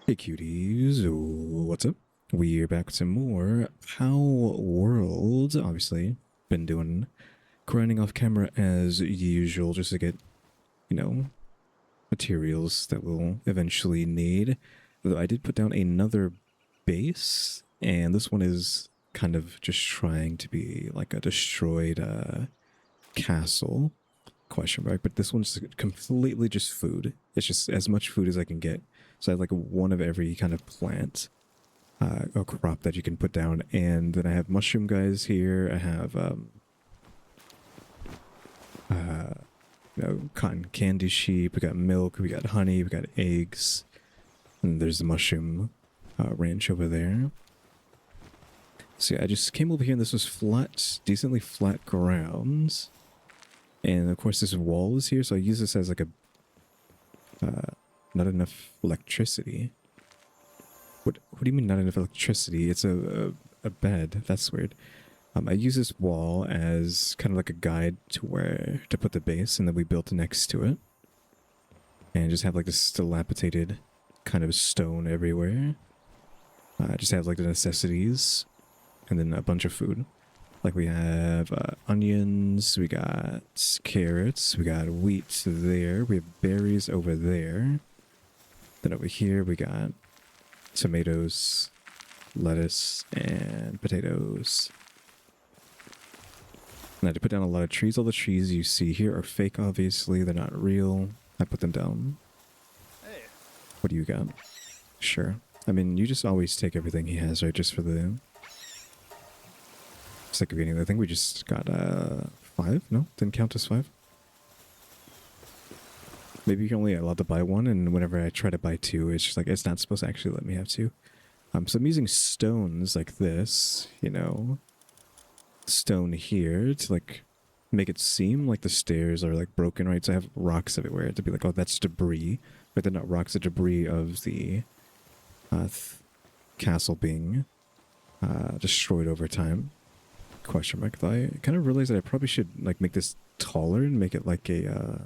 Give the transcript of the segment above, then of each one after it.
Hey cuties, what's up? We're back with some more Palworld. Obviously, been doing grinding off camera as usual just to get, you know, materials that we'll eventually need. Though I did put down another base, and this one is kind of just trying to be like a destroyed castle, question mark, but this one's completely just food. It's just as much food as I can get. So I have like one of every kind of plant or crop that you can put down. And then I have mushroom guys here. I have cotton candy sheep. We got milk. We got honey. We got eggs. And there's the mushroom ranch over there. So yeah, I just came over here and this was flat, decently flat grounds. And of course this wall is here, so I use this as like a not enough electricity. What do you mean not enough electricity? It's a bed. That's weird. I use this wall as kind of like a guide to where to put the base, and then we built next to it. And just have like this dilapidated kind of stone everywhere. Just have like the necessities, and then a bunch of food. Like we have onions, we got carrots, we got wheat there, we have berries over there. Then over here we got tomatoes, lettuce, and potatoes. And I had to put down a lot of trees. All the trees you see here are fake, obviously. They're not real. I put them down. Hey. What do you got? Sure. I mean, you just always take everything he has, right? Just for the sake of eating. I think we just got 5? No? Didn't count as 5? Maybe you're only allowed to buy 1, and whenever I try to buy 2, it's just like, it's not supposed to actually let me have 2. So I'm using stones like this, you know, stone here to like make it seem like the stairs are like broken, right? So I have rocks everywhere to be like, oh, that's debris, but they're not rocks, the debris of the castle being destroyed over time. Question mark. I kind of realized that I probably should like make this taller and make it like a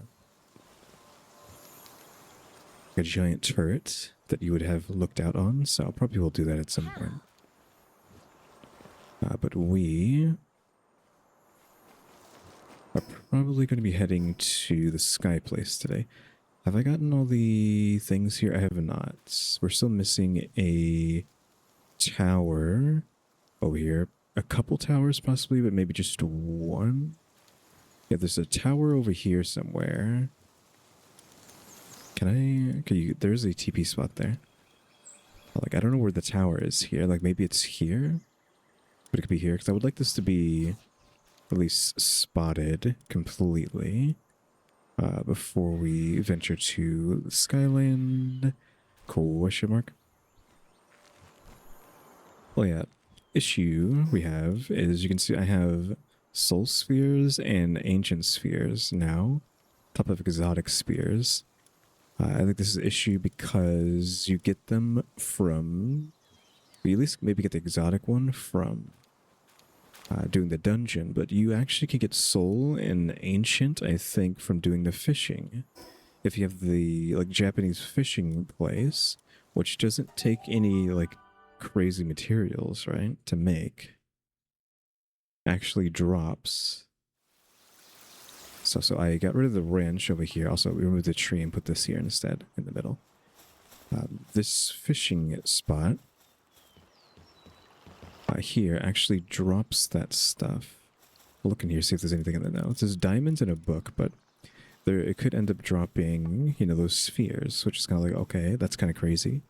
giant turret that you would have looked out on. So I'll probably will do that at some point. But we are probably going to be heading to the Sky Place today. Have I gotten all the things here? I have not. We're still missing a tower over here. A couple towers possibly, but maybe just one. Yeah, there's a tower over here somewhere. Can you, there's a TP spot there. Like, I don't know where the tower is here. Like, maybe it's here? But it could be here, because I would like this to be at least spotted completely before we venture to the Skyland. Question mark. Well, yeah. Issue we have is you can see I have soul spheres and ancient spheres now, top of exotic spheres. I think this is an issue because you get them from, you at least maybe get the exotic one from doing the dungeon, but you actually can get soul and ancient, I think, from doing the fishing. If you have the like Japanese fishing place, which doesn't take any like crazy materials, right, to make, actually drops. So I got rid of the ranch over here. Also, we removed the tree and put this here instead in the middle. This fishing spot here actually drops that stuff. I'll look in here, see if there's anything in there now. It says diamonds in a book, but there it could end up dropping, you know, those spheres, which is kind of like, okay, that's kind of crazy.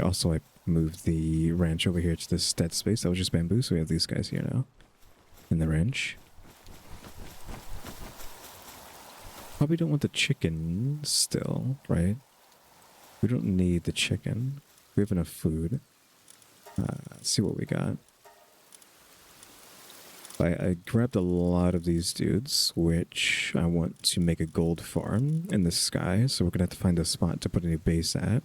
Also, I moved the ranch over here to this dead space. That was just bamboo, so we have these guys here now. In the ranch. Probably don't want the chicken still, right? We don't need the chicken. We have enough food. Let's see what we got. I grabbed a lot of these dudes, which I want to make a gold farm in the sky. So we're going to have to find a spot to put a new base at.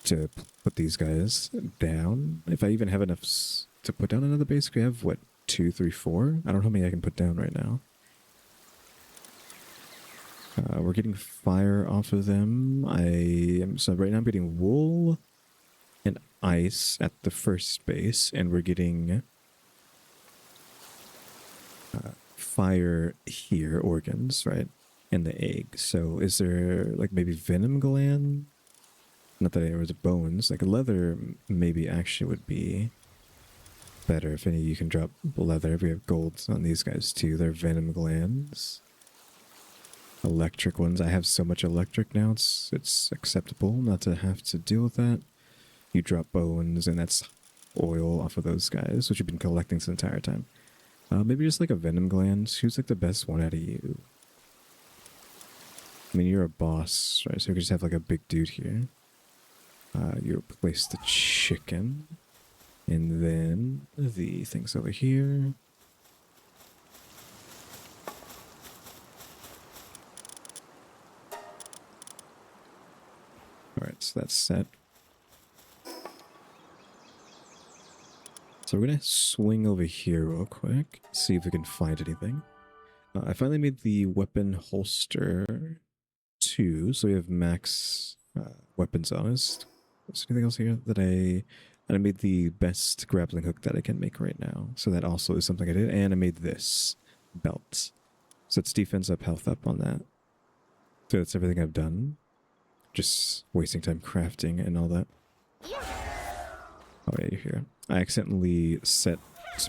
To put these guys down. If I even have enough to put down another base, we have, what, 2, 3, 4? I don't know how many I can put down right now. We're getting fire off of them. So right now I'm getting wool and ice at the first base, and we're getting fire here, organs, right? And the egg. So is there like maybe venom gland? Not that there was bones. Like leather maybe actually would be better if any you can drop leather. We have gold on these guys too. They're venom glands. Electric ones. I have so much electric now, it's acceptable not to have to deal with that. You drop bones and that's oil off of those guys, which you've been collecting this entire time. Maybe just like a venom gland. Who's like the best one out of you? I mean, you're a boss, right? So we could just have like a big dude here. You replace the chicken. And then the things over here. Alright, so that's set. So we're going to swing over here real quick. See if we can find anything. I finally made the weapon holster 2. So we have max weapons on us. Is there anything else here that I made the best grappling hook that I can make right now. So that also is something I did. And I made this belt. So it's defense up, health up on that. So that's everything I've done. Just wasting time crafting and all that. Oh yeah, you're here. I accidentally set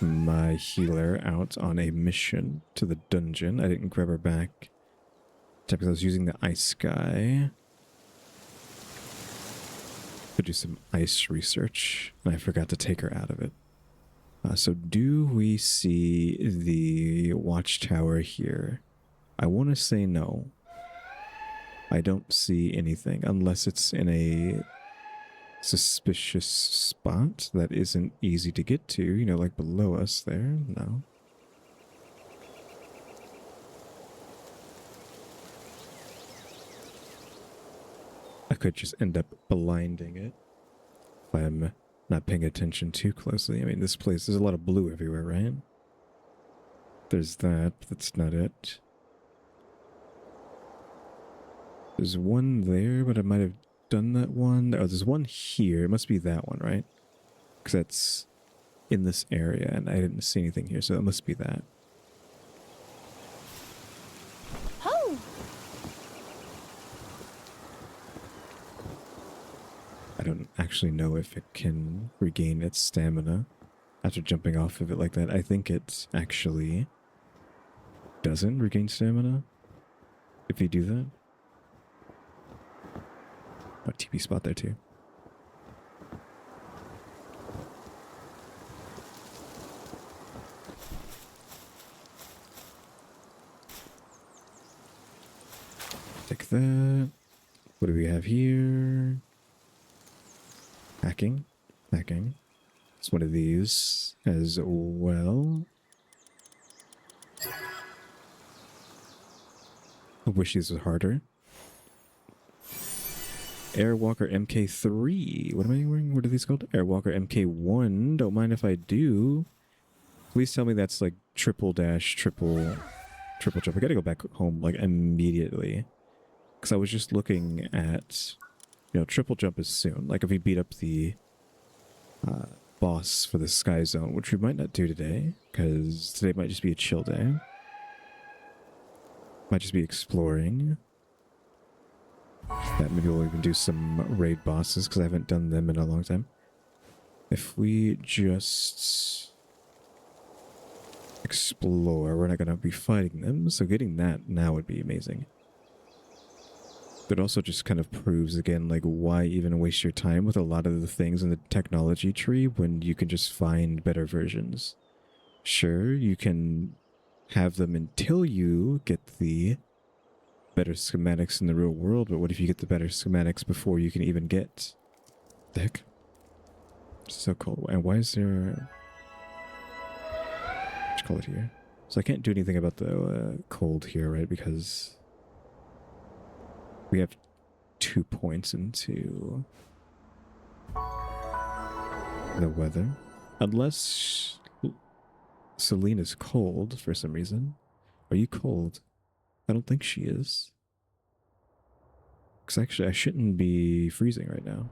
my healer out on a mission to the dungeon. I didn't grab her back because I was using the ice guy to do some ice research, and I forgot to take her out of it. So do we see the watchtower here? I want to say no. I don't see anything unless it's in a suspicious spot that isn't easy to get to, you know, like below us there. No. I could just end up blinding it if I'm not paying attention too closely. I mean, this place, there's a lot of blue everywhere, right? There's that, but that's not it. There's one there, but I might have done that one. Oh, there's one here. It must be that one, right? Because that's in this area, and I didn't see anything here, so it must be that. Oh. I don't actually know if it can regain its stamina after jumping off of it like that. I think it actually doesn't regain stamina if you do that. Oh, TP spot there too. Take that. What do we have here? Hacking. Hacking. It's one of these as well. I wish these was harder. Airwalker MK3. What am I wearing? What are these called? Airwalker MK1. Don't mind if I do. Please tell me that's like triple dash, triple jump. I gotta go back home like immediately. Because I was just looking at, you know, triple jump is soon. Like if we beat up the boss for the Sky Zone, which we might not do today. Because today might just be a chill day. Might just be exploring. That maybe we'll even do some raid bosses because I haven't done them in a long time. If we just explore, we're not going to be fighting them, so getting that now would be amazing. But also just kind of proves again, like, why even waste your time with a lot of the things in the technology tree when you can just find better versions. Sure, you can have them until you get the better schematics in the real world, but what if you get the better schematics before you can even get the heck? It's so cold. And why is there let's call it here? So I can't do anything about the cold here, right? Because we have 2 points into the weather. Unless Selena's cold for some reason. Are you cold? I don't think she is. Because actually I shouldn't be freezing right now.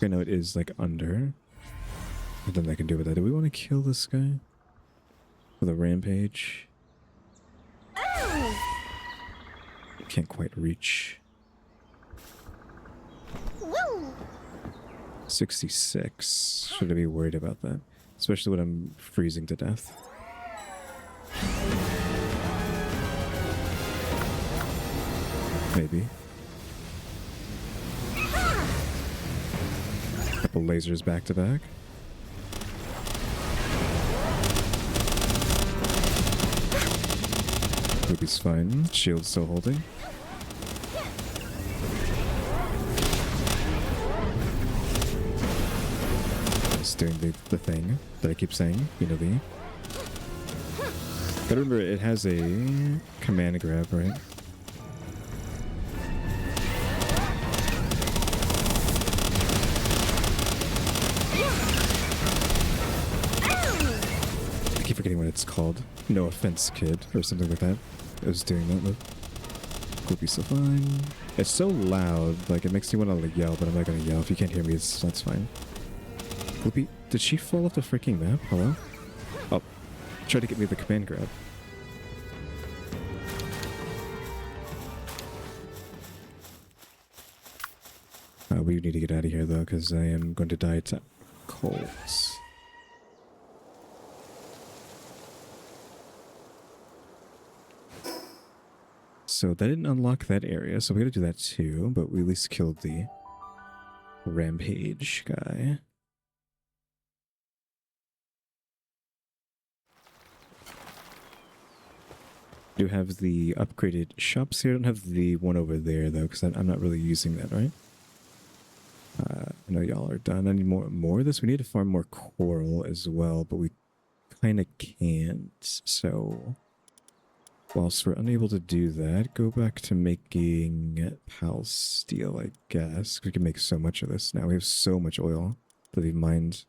I know it is like under. Nothing I can do with that. Do we want to kill this guy? With a rampage? Can't quite reach. Woo! 66. Should I be worried about that? Especially when I'm freezing to death. Maybe. Couple lasers back to back. Ruby's fine. Shield's still holding. It's doing the thing that I keep saying. You know the... But remember, it has a command grab, right? I keep forgetting what it's called. No offense, kid, or something like that. I was doing that move. Kofi's so fine. It's so loud, like it makes me want to like yell, but I'm not gonna yell. If you can't hear me, that's fine. Kofi, did she fall off the freaking map? Hello? Oh, try to get me the command grab. We need to get out of here though, because I am going to die to colds. So that didn't unlock that area, so we gotta do that too, but we at least killed the rampage guy. Do have the upgraded shops here. I don't have the one over there though, because I'm not really using that, right? I know y'all are done. I need more of this. We need to farm more coral as well, but we kind of can't. So whilst we're unable to do that, go back to making pal steel, I guess. We can make so much of this now. We have so much oil that we've mined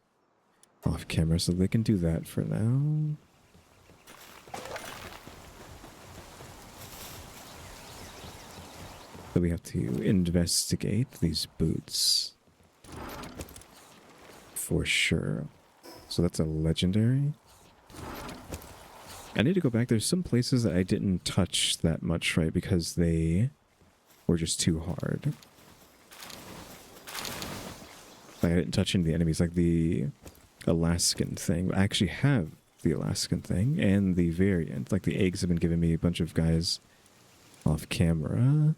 off camera, so they can do that for now. So we have to investigate these boots. For sure. So that's a legendary. I need to go back. There's some places that I didn't touch that much, right? Because they were just too hard. Like I didn't touch any of the enemies, like the Alaskan thing. I actually have the Alaskan thing and the variant. Like the eggs have been giving me a bunch of guys off camera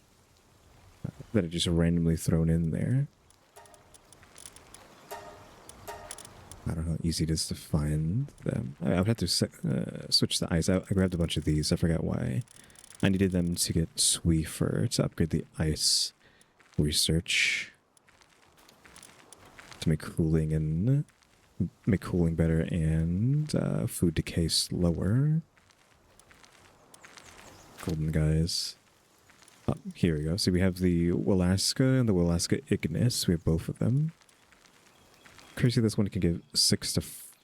that are just randomly thrown in there. I don't know how easy it is to find them. I would have to switch the ice. I grabbed a bunch of these. I forgot why. I needed them to get Sweefer to upgrade the ice research. To make cooling better and food decay slower. Golden guys. Oh, here we go. So we have the Alaska and the Alaska Ignis. We have both of them. Crazy, this one can give 6 to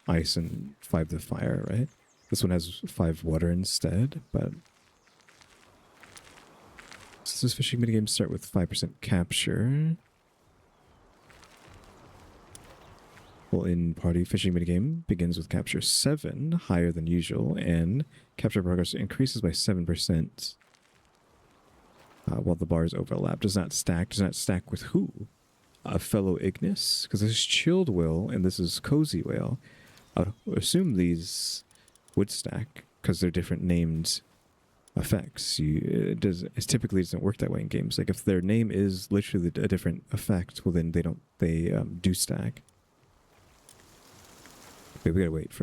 ice and 5 to fire, right? This one has 5 water instead, but... So this fishing minigames start with 5% capture. Well, in party, fishing minigame begins with capture 7, higher than usual, and capture progress increases by 7%. While the bars overlap. Does not stack. Does not stack with who? A fellow Ignis? Because this is Chilled Whale and this is Cozy Whale. I would assume these would stack because they're different named effects. It typically doesn't work that way in games. Like if their name is literally a different effect, well then they do stack. Okay, we gotta wait for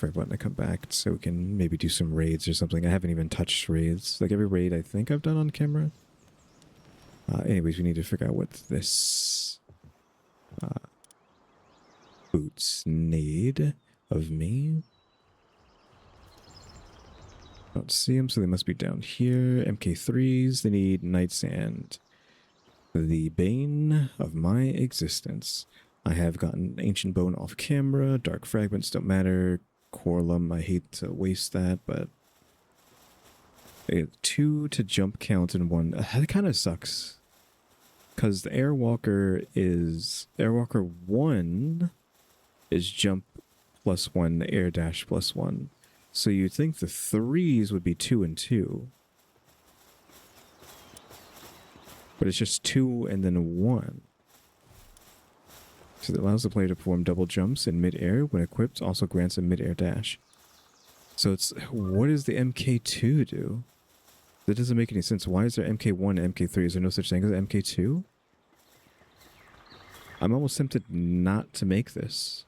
everyone to come back so we can maybe do some raids or something. I haven't even touched raids. Like every raid I think I've done on camera. Anyways, we need to figure out what this boots need of me. I don't see them, so they must be down here. MK3s, they need Night Sand. The bane of my existence. I have gotten Ancient Bone off camera. Dark Fragments don't matter. Corlum. I hate to waste that, but 2 to jump count and 1. That kind of sucks. Because the Airwalker 1 is jump +1, air dash +1. So you'd think the 3s would be 2 and 2. But it's just 2 and then 1. So it allows the player to perform double jumps in mid-air when equipped, also grants a mid-air dash. So it's, what does the MK2 do? That doesn't make any sense. Why is there MK1 and MK3? Is there no such thing as MK2? I'm almost tempted not to make this.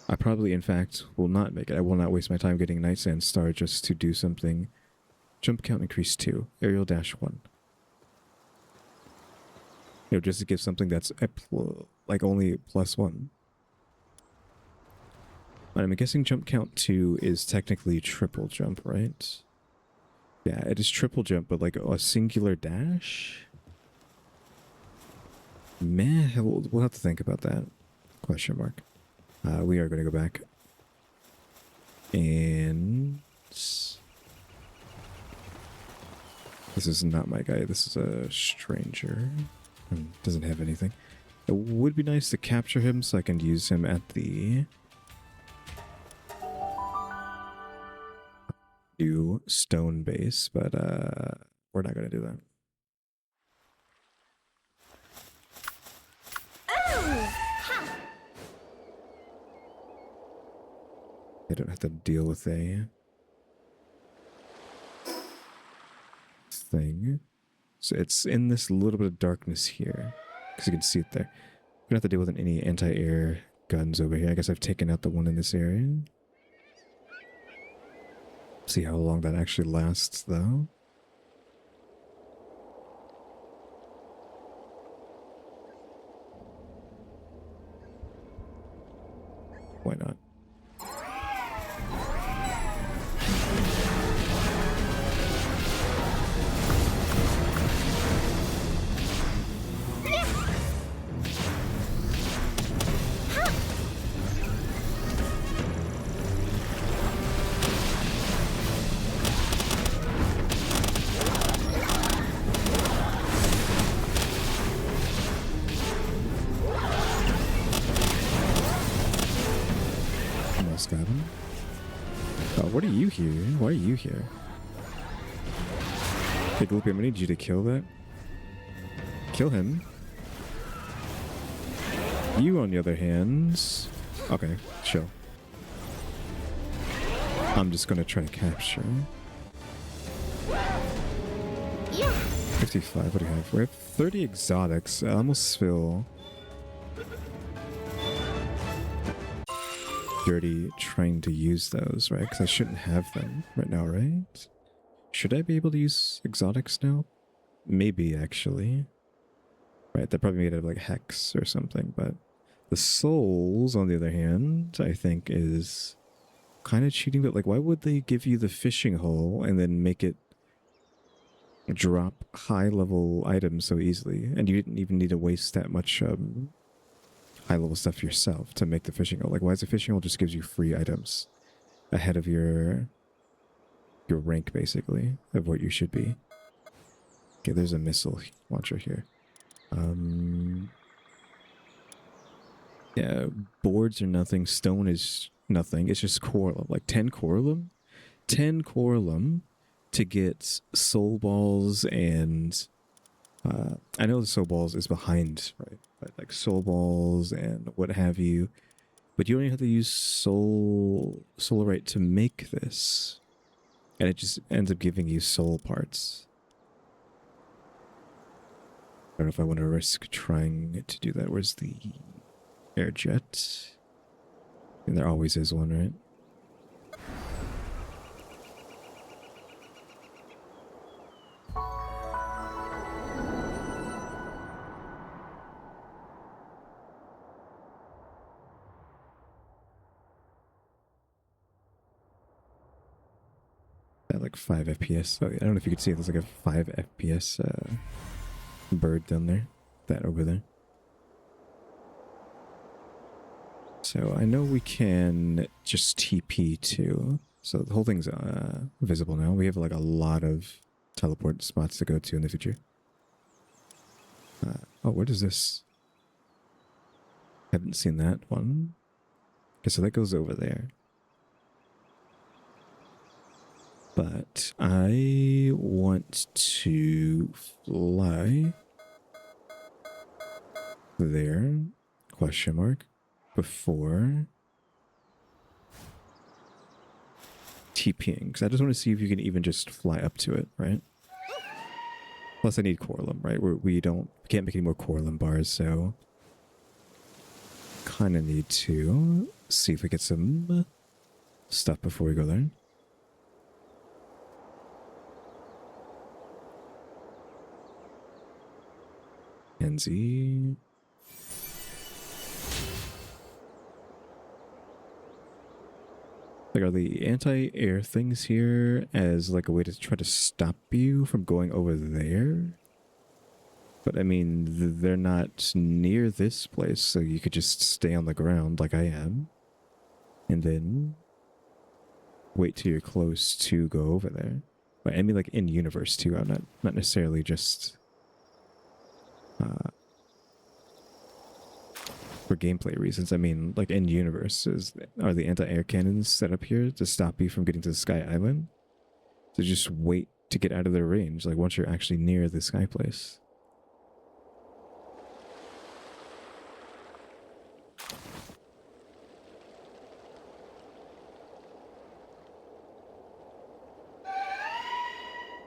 I probably, in fact, will not make it. I will not waste my time getting Night Sand Star just to do something. Jump count increase 2. Aerial dash 1. You know, just to give something that's like only +1. But I'm guessing jump count 2 is technically triple jump, right? Yeah, it is triple jump, but like a singular dash? Meh, we'll have to think about that. Question mark. We are going to go back. And this is not my guy. This is a stranger. Doesn't have anything. It would be nice to capture him so I can use him at the new stone base, but we're not going to do that. I don't have to deal with a thing. So it's in this little bit of darkness here, because you can see it there. We don't have to deal with any anti-air guns over here. I guess I've taken out the one in this area. See how long that actually lasts, though. Why not? Got him. Oh, what are you here? Why are you here? Big Loopy, I'm gonna need you to kill that. Kill him. You, on the other hand... Okay, chill. I'm just gonna try to capture. 55, what do we have? We have 30 exotics. I almost feel... dirty trying to use those, right? Because I shouldn't have them right now, right? Should I be able to use exotics now? Maybe, actually. Right, they're probably made out of like hex or something, but the souls, on the other hand, I think is kind of cheating, but like, why would they give you the fishing hole and then make it drop high-level items so easily? And you didn't even need to waste that much high-level stuff yourself to make the fishing hole. Like, why is the fishing hole just gives you free items ahead of your rank, basically, of what you should be? Okay, there's a missile launcher here. Yeah, boards are nothing. Stone is nothing. It's just Corlum. Like 10 Corlum? 10 Corlum to get soul balls and... I know the soul balls is behind, right? But like soul balls and what have you. But you only have to use solarite to make this. And it just ends up giving you soul parts. I don't know if I want to risk trying to do that. Where's the air jet? And there always is one, right? At like 5 FPS. Oh, I don't know if you could see it. There's like a 5 FPS bird down there. That over there. So I know we can just TP too. So the whole thing's visible now. We have like a lot of teleport spots to go to in the future. Oh, what is this? Haven't seen that one. Okay, so that goes over there. But I want to fly there, question mark, before TPing. Because I just want to see if you can even just fly up to it, right? Plus I need Corlum, right? We can't make any more Corlum bars, so kind of need to see if we get some stuff before we go there. NZ. Like, are the anti-air things here as like a way to try to stop you from going over there? But I mean, they're not near this place, so you could just stay on the ground like I am. And then wait till you're close to go over there. But I mean like in universe too. I'm not necessarily just for gameplay reasons. I mean like in universe are the anti-air cannons set up here to stop you from getting to the Sky Island? So just wait to get out of their range, like once you're actually near the Sky Place.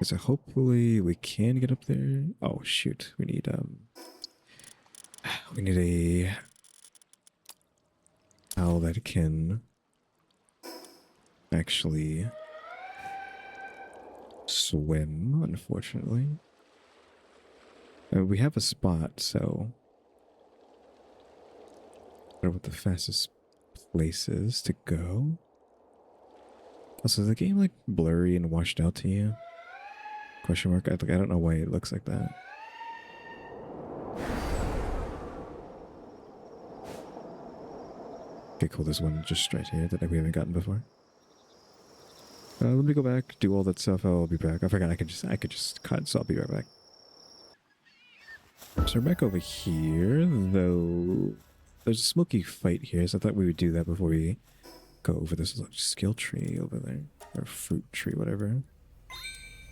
So hopefully we can get up there. Oh shoot, we need a owl that can actually swim, unfortunately. We have a spot, so I don't know what the fastest place is to go. Also, is the game like blurry and washed out to you? Question mark. I don't know why it looks like that. Okay, cool. There's one just right here that we haven't gotten before. Let me go back, do all that stuff. I'll be back. I forgot I could just cut, so I'll be right back. So we're back over here, though. There's a smoky fight here, so I thought we would do that before we go over this skill tree over there, or fruit tree, whatever.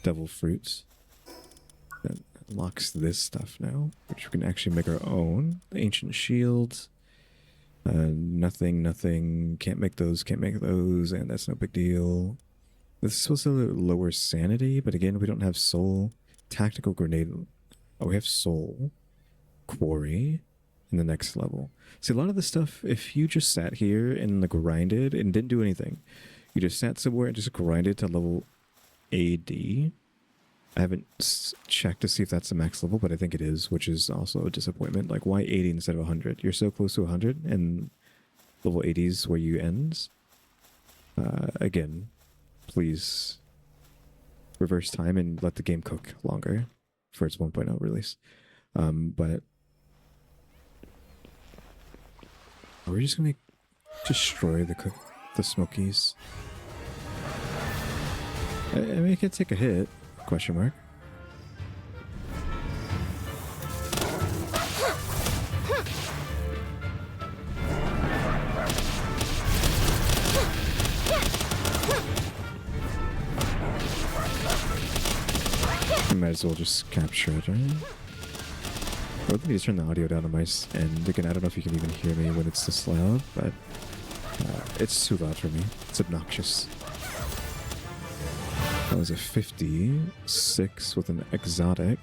Devil fruits. That unlocks this stuff now, which we can actually make our own. Ancient shields. Nothing. Can't make those, and that's no big deal. This is supposed to lower sanity, but again, we don't have soul. Tactical grenade. Oh, we have soul. Quarry in the next level. See, a lot of this stuff, if you just sat here and grinded and didn't do anything, you just sat somewhere and just grinded to level AD. I haven't checked to see if that's the max level, but I think it is, which is also a disappointment. Like, why 80 instead of 100? You're so close to 100, and level 80 is where you ends. Again, please reverse time and let the game cook longer for its 1.0 release. But are we just gonna destroy the Smokies? I mean, it could take a hit. Question mark. I might as well just capture it, right? Or let me just turn the audio down on my end. Again, I don't know if you can even hear me when it's this loud, but it's too loud for me. It's obnoxious. That was a 56 with an exotic.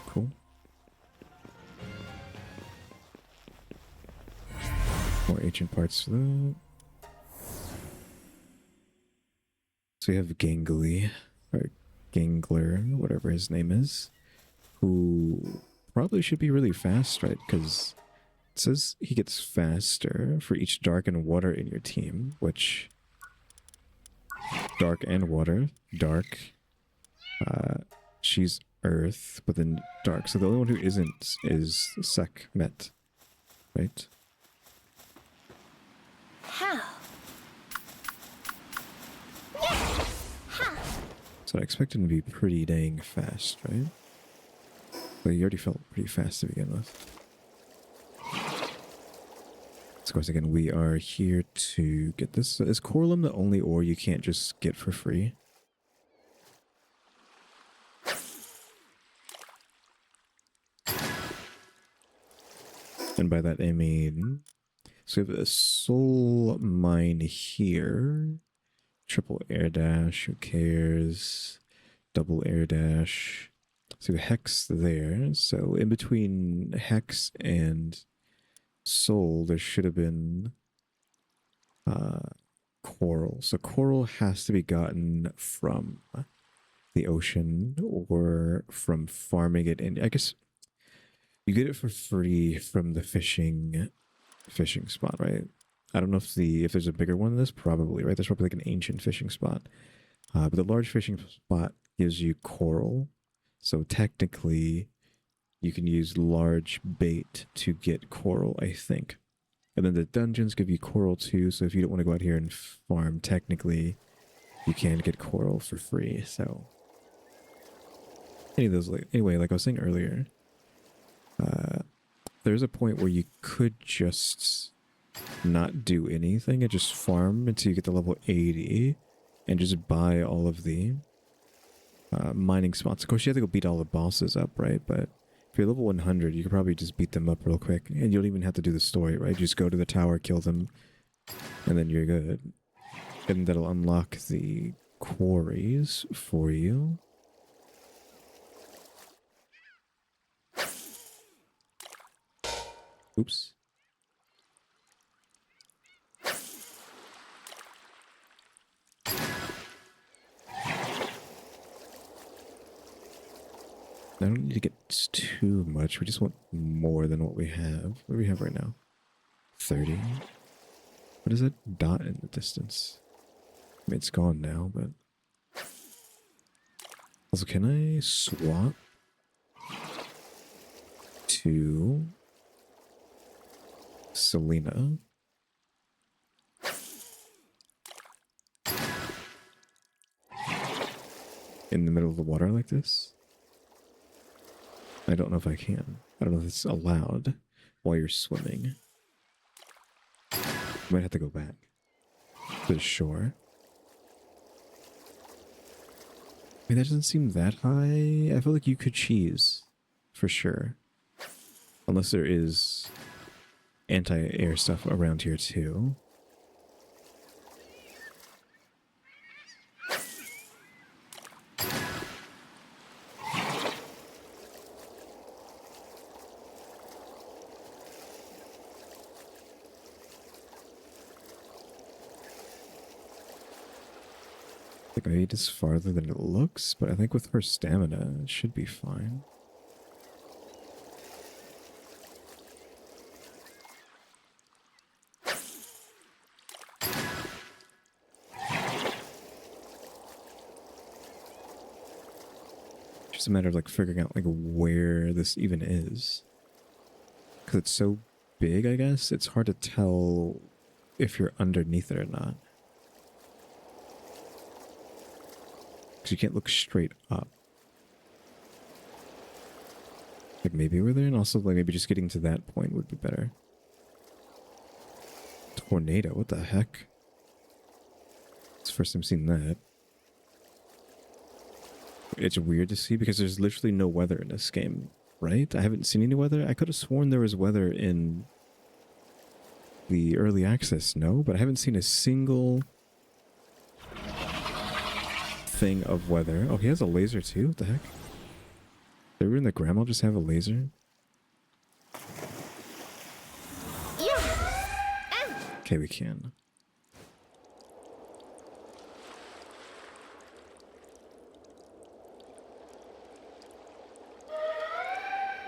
Cool. More ancient parts for that. So we have Gangly, or Gangler, whatever his name is, who probably should be really fast, right? Because it says he gets faster for each dark and water in your team, which dark and water, dark, she's earth, but then dark. So the only one who isn't is Sekhmet, right? How? Yeah. Ha. So I expect him to be pretty dang fast, right? But he already felt pretty fast to begin with. So of course, again, we are here to get this. Is Corlum the only ore you can't just get for free? And by that I mean, so we have a soul mine here. Triple air dash, who cares? Double air dash. So we have hex there. So in between hex and soul, there should have been coral. So coral has to be gotten from the ocean or from farming it. And I guess you get it for free from the fishing spot, right? I don't know if there's a bigger one than this, probably, right? There's probably like an ancient fishing spot. But the large fishing spot gives you coral. So technically, you can use large bait to get coral, I think. And then the dungeons give you coral too. So if you don't want to go out here and farm, technically, you can get coral for free. So any of those, anyway, like I was saying earlier, there's a point where you could just not do anything and just farm until you get to level 80 and just buy all of the mining spots. Of course, you have to go beat all the bosses up, right? But if you're level 100, you could probably just beat them up real quick. And you don't even have to do the story, right? You just go to the tower, kill them, and then you're good. And that'll unlock the quarries for you. Oops. I don't need to get too much. We just want more than what we have. What do we have right now? 30. What is that dot in the distance? I mean, it's gone now, but... Also, can I swap to Selena? In the middle of the water like this? I don't know if I can. I don't know if it's allowed while you're swimming. You might have to go back to the shore. I mean, that doesn't seem that high. I feel like you could cheese for sure. Unless there is anti-air stuff around here too. I think it's farther than it looks, but I think with her stamina, it should be fine. Just a matter of like figuring out like where this even is. Because it's so big, I guess, it's hard to tell if you're underneath it or not. Because you can't look straight up. Like maybe we're there, and also like maybe just getting to that point would be better. Tornado, what the heck? It's the first time seeing that. It's weird to see because there's literally no weather in this game, right? I haven't seen any weather. I could have sworn there was weather in the early access, no? But I haven't seen a single thing of weather. Oh, he has a laser too? What the heck? Did we in the grandma just have a laser? Okay, we can.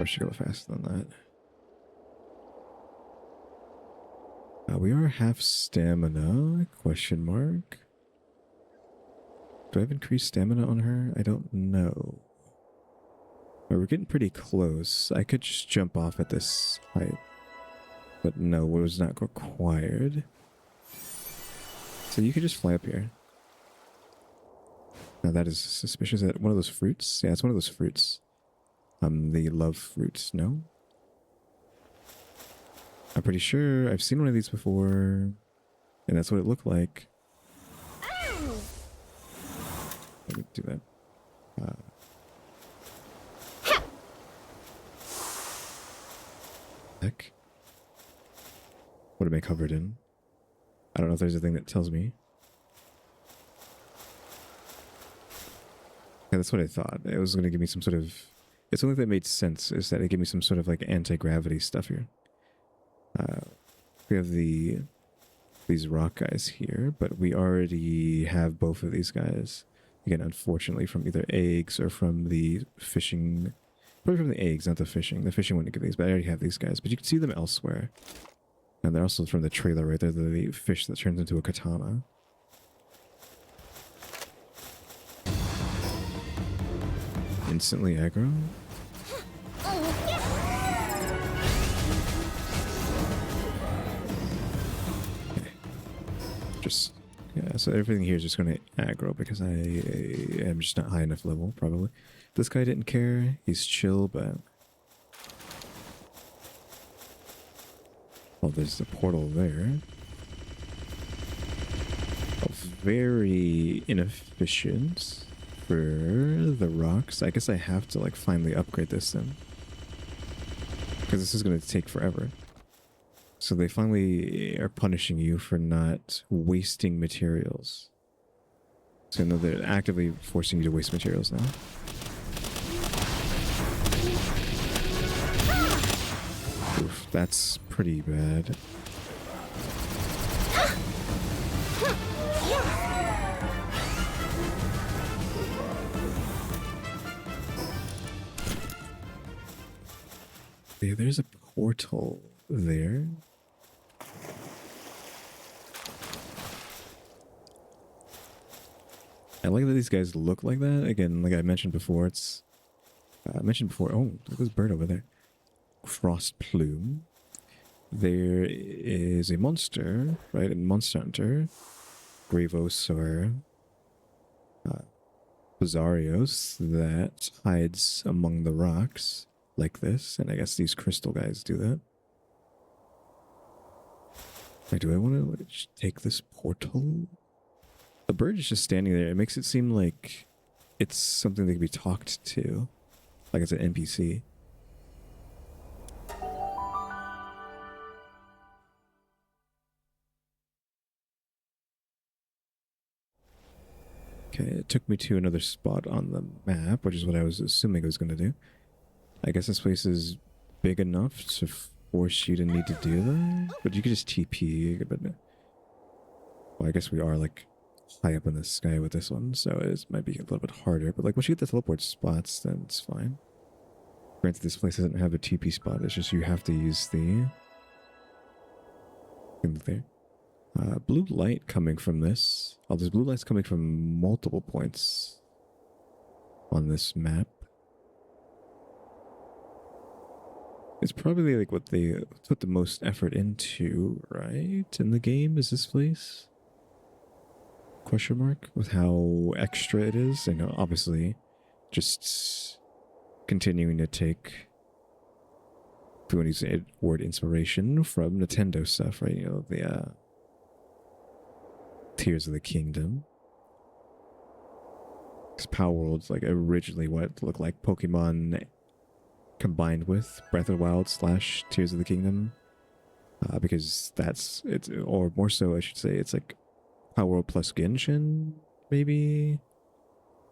I should go faster than that. We are half stamina, question mark. Do I have increased stamina on her? I don't know. We're getting pretty close. I could just jump off at this height. But no, it was not required. So you could just fly up here. Now that is suspicious. Is that one of those fruits? Yeah, it's one of those fruits. The love fruits, no? I'm pretty sure I've seen one of these before. And that's what it looked like. Let me do that. Heck. What am I covered in? I don't know if there's a thing that tells me. Yeah, that's what I thought. It was going to give me some sort of... It's something that made sense, is that it gave me some sort of like anti-gravity stuff here. We have these rock guys here, but we already have both of these guys. Again, unfortunately, from either eggs or from the fishing... Probably from the eggs, not the fishing. The fishing wouldn't give these, but I already have these guys. But you can see them elsewhere. And they're also from the trailer right there, the fish that turns into a katana. Instantly aggro. Okay. Just, yeah, so everything here is just going to aggro because I am just not high enough level, probably. This guy didn't care. He's chill, but... Oh, there's the portal there. Oh, very inefficient for the rocks. I guess I have to like finally upgrade this then. Because this is going to take forever. So they finally are punishing you for not wasting materials. So no, they're actively forcing you to waste materials now. Oof, that's pretty bad. Yeah, there's a portal there. I like that these guys look like that. Again, like I mentioned before, it's... oh, look at this bird over there. Frost plume. There is a monster, right? A monster hunter. Gravos or Bizarrios that hides among the rocks like this. And I guess these crystal guys do that. Wait, do I want to take this portal? The bird is just standing there. It makes it seem like it's something that can be talked to. Like it's an NPC. Okay, it took me to another spot on the map, which is what I was assuming it was going to do. I guess this place is big enough to force you to need to do that. But you could just TP. But well, I guess we are like high up in the sky with this one, so it might be a little bit harder. But like once you get the teleport spots, then it's fine. Granted, this place doesn't have a TP spot. It's just you have to use the thing there. Blue light coming from this. Oh, there's blue lights coming from multiple points on this map. It's probably like what they put the most effort into, right? In the game, is this place? Question mark? With how extra it is. I know, obviously, just continuing to take, if you want to use the word inspiration, from Nintendo stuff, right? You know, the Tears of the Kingdom. Because Palworld's like originally what it looked like Pokemon combined with Breath of the Wild / Tears of the Kingdom. Because that's it, or more so, I should say, it's like Palworld plus Genshin, maybe.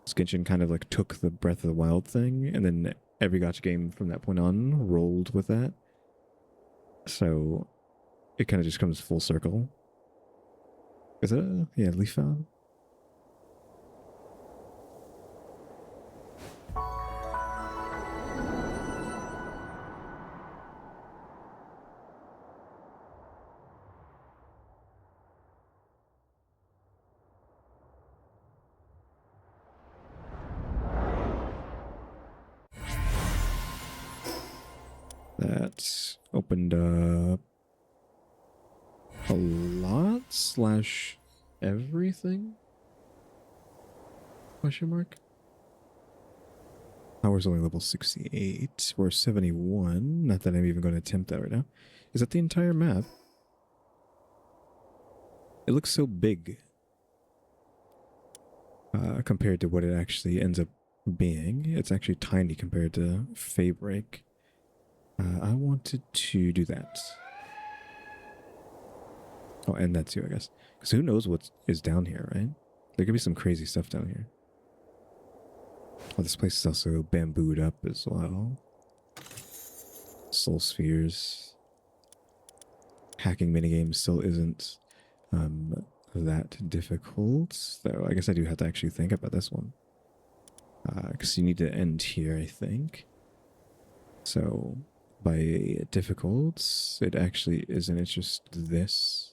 Genshin kind of like took the Breath of the Wild thing, and then every gacha game from that point on rolled with that. So it kind of just comes full circle. Is it a... yeah, Leaf Fountain? That opened up a lot slash everything? Question mark? Power's only level 68. We're 71. Not that I'm even going to attempt that right now. Is that the entire map? It looks so big compared to what it actually ends up being. It's actually tiny compared to Fabric. I wanted to do that. Oh, and that too, I guess. Because who knows what is down here, right? There could be some crazy stuff down here. Oh, this place is also bambooed up as well. Soul spheres. Hacking minigames still isn't that difficult. Though I guess I do have to actually think about this one. Because you need to end here, I think. So, by difficult, it actually isn't. It's just this.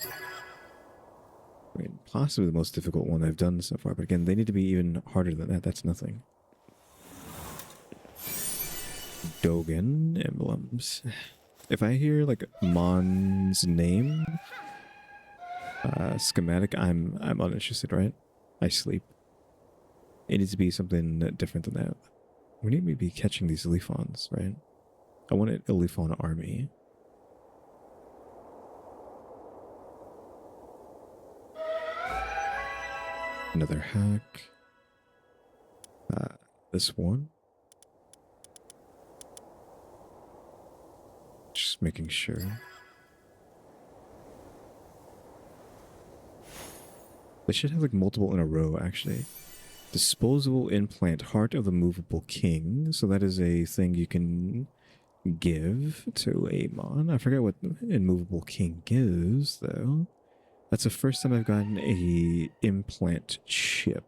I mean, possibly the most difficult one I've done so far. But again, they need to be even harder than that. That's nothing. Dogen emblems. If I hear like Mon's name, schematic, I'm uninterested, right? I sleep. It needs to be something different than that. We need to be catching these Elephons, right? I want an Elephon army. Another hack. This one. Just making sure. They should have like multiple in a row, actually. Disposable implant, Heart of the Movable King. So that is a thing you can give to Amon. I forget what Immovable King gives, though. That's the first time I've gotten a implant chip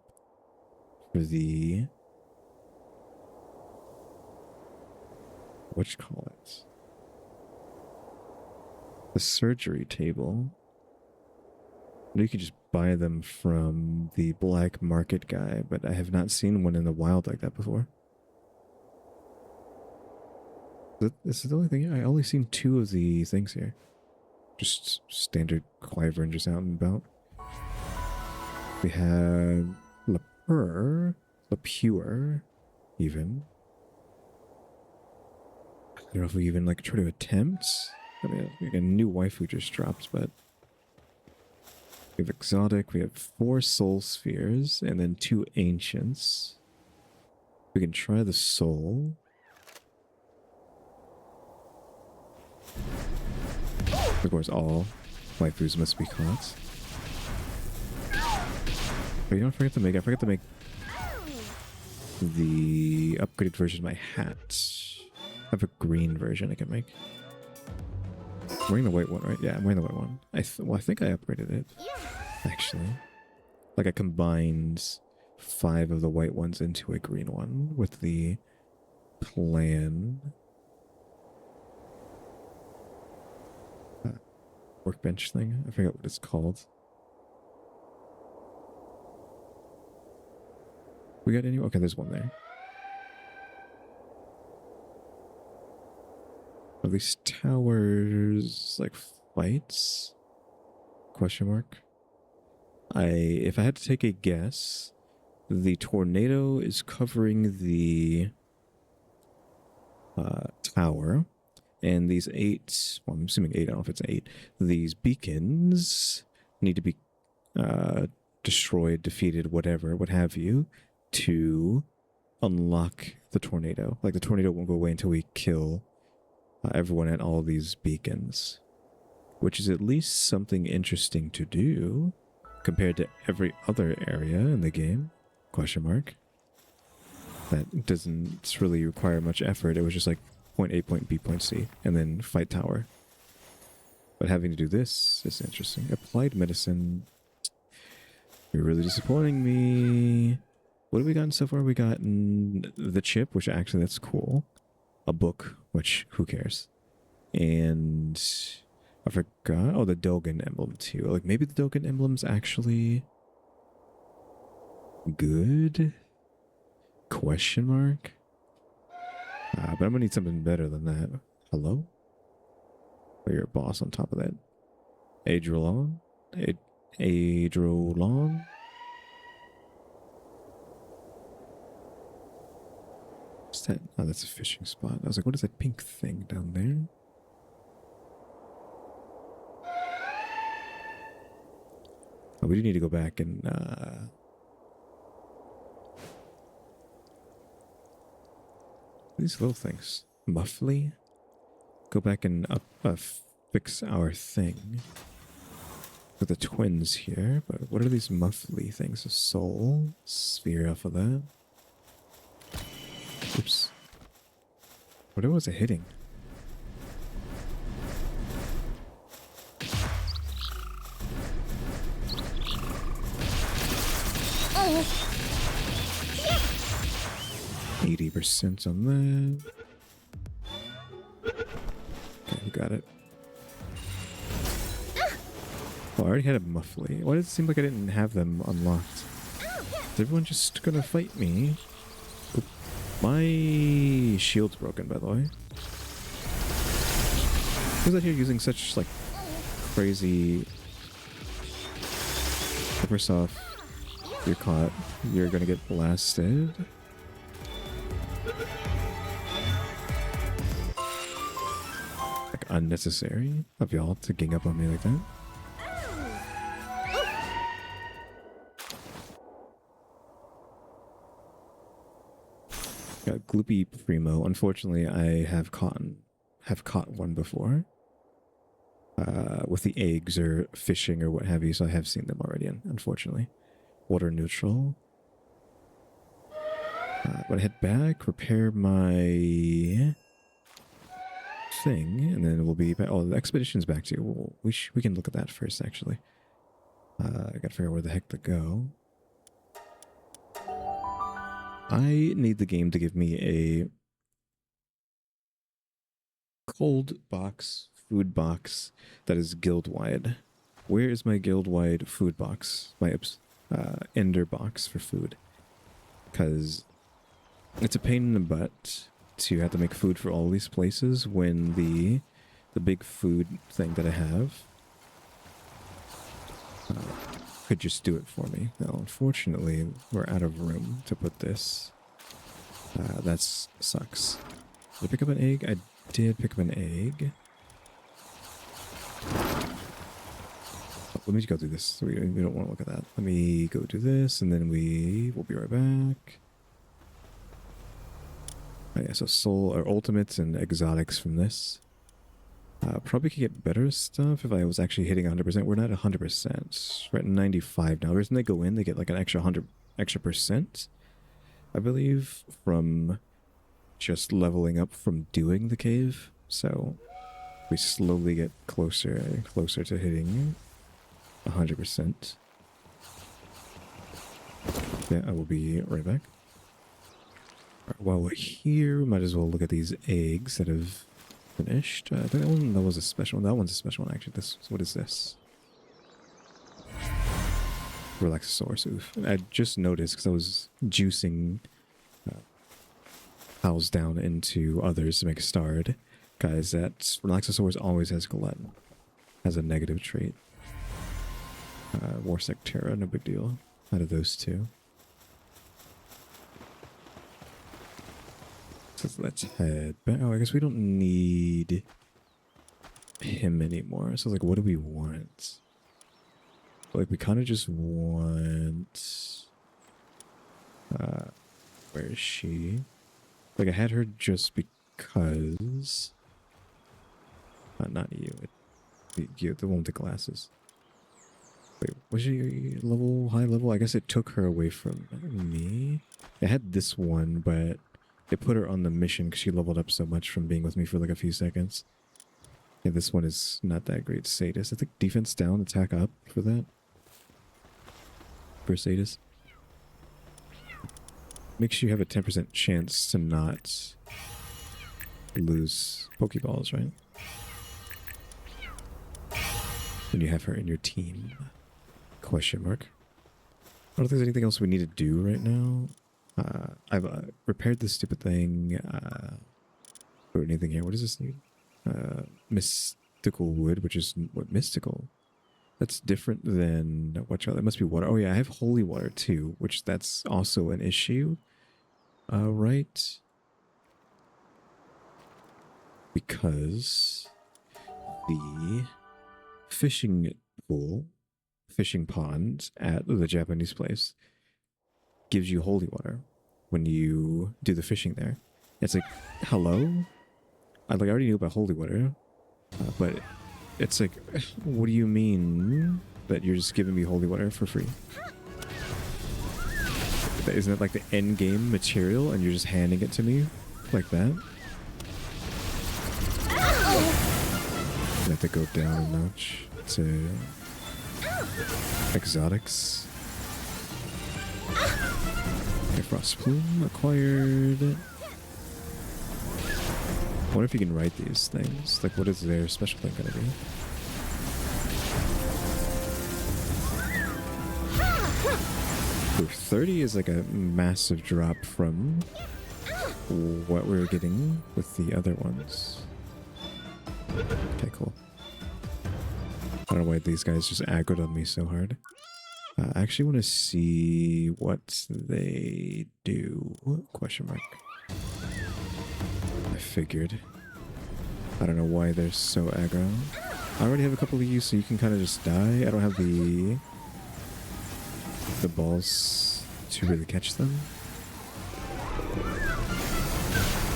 for the... whatchamacallit? The surgery table. You can just buy them from the black market guy, but I have not seen one in the wild like that before. This is the only thing. I only seen 2 of the things here. Just standard Wyvern just out and about. We have Lapure, even. I don't know if we even like try to attempt. I mean, like a new waifu just dropped, but we have exotic. We have 4 soul spheres and then 2 ancients. We can try the soul. Of course, all waifus must be caught. But you don't forget to make. I forgot to make the upgraded version of my hat. I have a green version I can make. I'm wearing the white one, right? Yeah, I'm wearing the white one. Well, I think I upgraded it. Actually. Like I combined 5 of the white ones into a green one with the plan. Workbench thing. I forget what it's called. We got any? Okay, there's one there. Are these towers like fights? Question mark. If I had to take a guess, the tornado is covering the tower, and these 8, well, I'm assuming 8, I don't know if it's 8, these beacons need to be destroyed, defeated, whatever, what have you, to unlock the tornado. Like the tornado won't go away until we kill everyone at all these beacons, which is at least something interesting to do compared to every other area in the game. Question mark. That doesn't really require much effort. It was just like point A, point B, point C, and then fight tower. But having to do this is interesting. Applied medicine. You're really disappointing me. What have we gotten so far? We gotten the chip, which actually that's cool. A book, which who cares? And I forgot. Oh, the Dogen emblem too. Like maybe the Dogen emblem's actually good? Question mark. But I'm gonna need something better than that. Hello? Or you're a boss on top of that. Adrolon? Adrolon? What's that? Oh, that's a fishing spot. I was like, what is that pink thing down there? Oh, we do need to go back and, these little things. Muffly? Go back and fix our thing. With the twins here, but what are these muffly things? A soul? Sphere off of that. Oops. What was it hitting? Oh. 80% on that. Okay, we got it. Oh, I already had a muffly. Why does it seem like I didn't have them unlocked? Is everyone just gonna fight me? Oop. My shield's broken, by the way. Who's out here using such, like, crazy... First off, you're caught. You're gonna get blasted. Like, unnecessary of y'all to gang up on me like that. Got Gloopy Primo. Unfortunately, I have caught one before. With the eggs or fishing or what have you, so I have seen them already, unfortunately. Water neutral. But I head back, repair my thing, and then we'll be back. Oh, the expedition's back too. We can look at that first, actually. I gotta figure out where the heck to go. I need the game to give me a cold box, food box that is guild-wide. Where is my guild-wide food box? My ender box for food. Because it's a pain in the butt to have to make food for all these places when the big food thing that I have could just do it for me. Now, unfortunately, we're out of room to put this. That sucks. Did I pick up an egg? I did pick up an egg. Oh, let me go do this. We don't want to look at that. Let me go do this, and then we'll be right back. Oh, yeah, so soul or ultimates and exotics from this. Probably could get better stuff if I was actually hitting 100%. We're not 100%. We're at 95 now. The reason they go in, they get like an extra 100%, I believe, from just leveling up from doing the cave. So we slowly get closer and closer to hitting 100%. Yeah, I will be right back. Right, while we're here, we might as well look at these eggs that have finished. I think that was a special one. That one's a special one, actually. What is this? Relaxosaurus. Oof. I just noticed because I was juicing house down into others to make a starred. Guys, that Relaxosaurus always has glutton. Has a negative trait. Warsectera, no big deal. Out of those two. So let's head back. Oh, I guess we don't need him anymore. So like, what do we want? Like, we kind of just want... where is she? Like, I had her just because... not you. You, the one with the glasses. Wait, was she high level? I guess it took her away from me. I had this one, but it put her on the mission because she leveled up so much from being with me for like a few seconds. Yeah, this one is not that great. Sadist. I think defense down, attack up for that. For Sadist. Makes you have a 10% chance to not lose Pokeballs, right? When you have her in your team. Question mark. I don't think there's anything else we need to do right now. I've repaired this stupid thing. Or anything here. What does this need? Mystical wood, which is what mystical? That's different than what? That must be water. Oh yeah, I have holy water too, which that's also an issue. Right? Because the fishing pool, fishing pond at the Japanese place gives you holy water when you do the fishing there. It's like, hello? I already knew about holy water, but it's like, what do you mean that you're just giving me holy water for free? Isn't it like the end game material and you're just handing it to me like that? I have to go down a notch to exotics. Okay, frost plume acquired. I wonder if you can write these things. Like, what is their special thing gonna be? Ooh, 30 is like a massive drop from what we were getting with the other ones. Okay, cool. I don't know why these guys just aggroed on me so hard. I actually want to see what they do. Question mark. I figured. I don't know why they're so aggro. I already have a couple of you, so you can kind of just die. I don't have the balls to really catch them.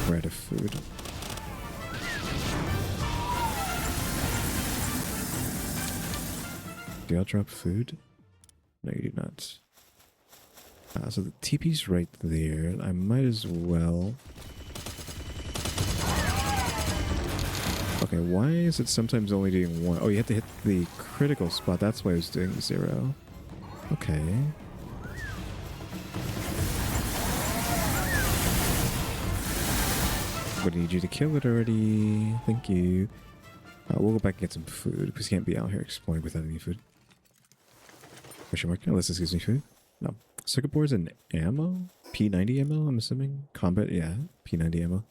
We're out of food. Do y'all drop food? No, you do not. So the TP's right there. I might as well... Okay, why is it sometimes only doing 1? Oh, you have to hit the critical spot. That's why it was doing 0. Okay. I need you to kill it already. Thank you. We'll go back and get some food, because we can't be out here exploring without any food. Question mark, unless this gives me food. No. Circuit boards and ammo? P90 ammo, I'm assuming? Combat, yeah. P90 ammo.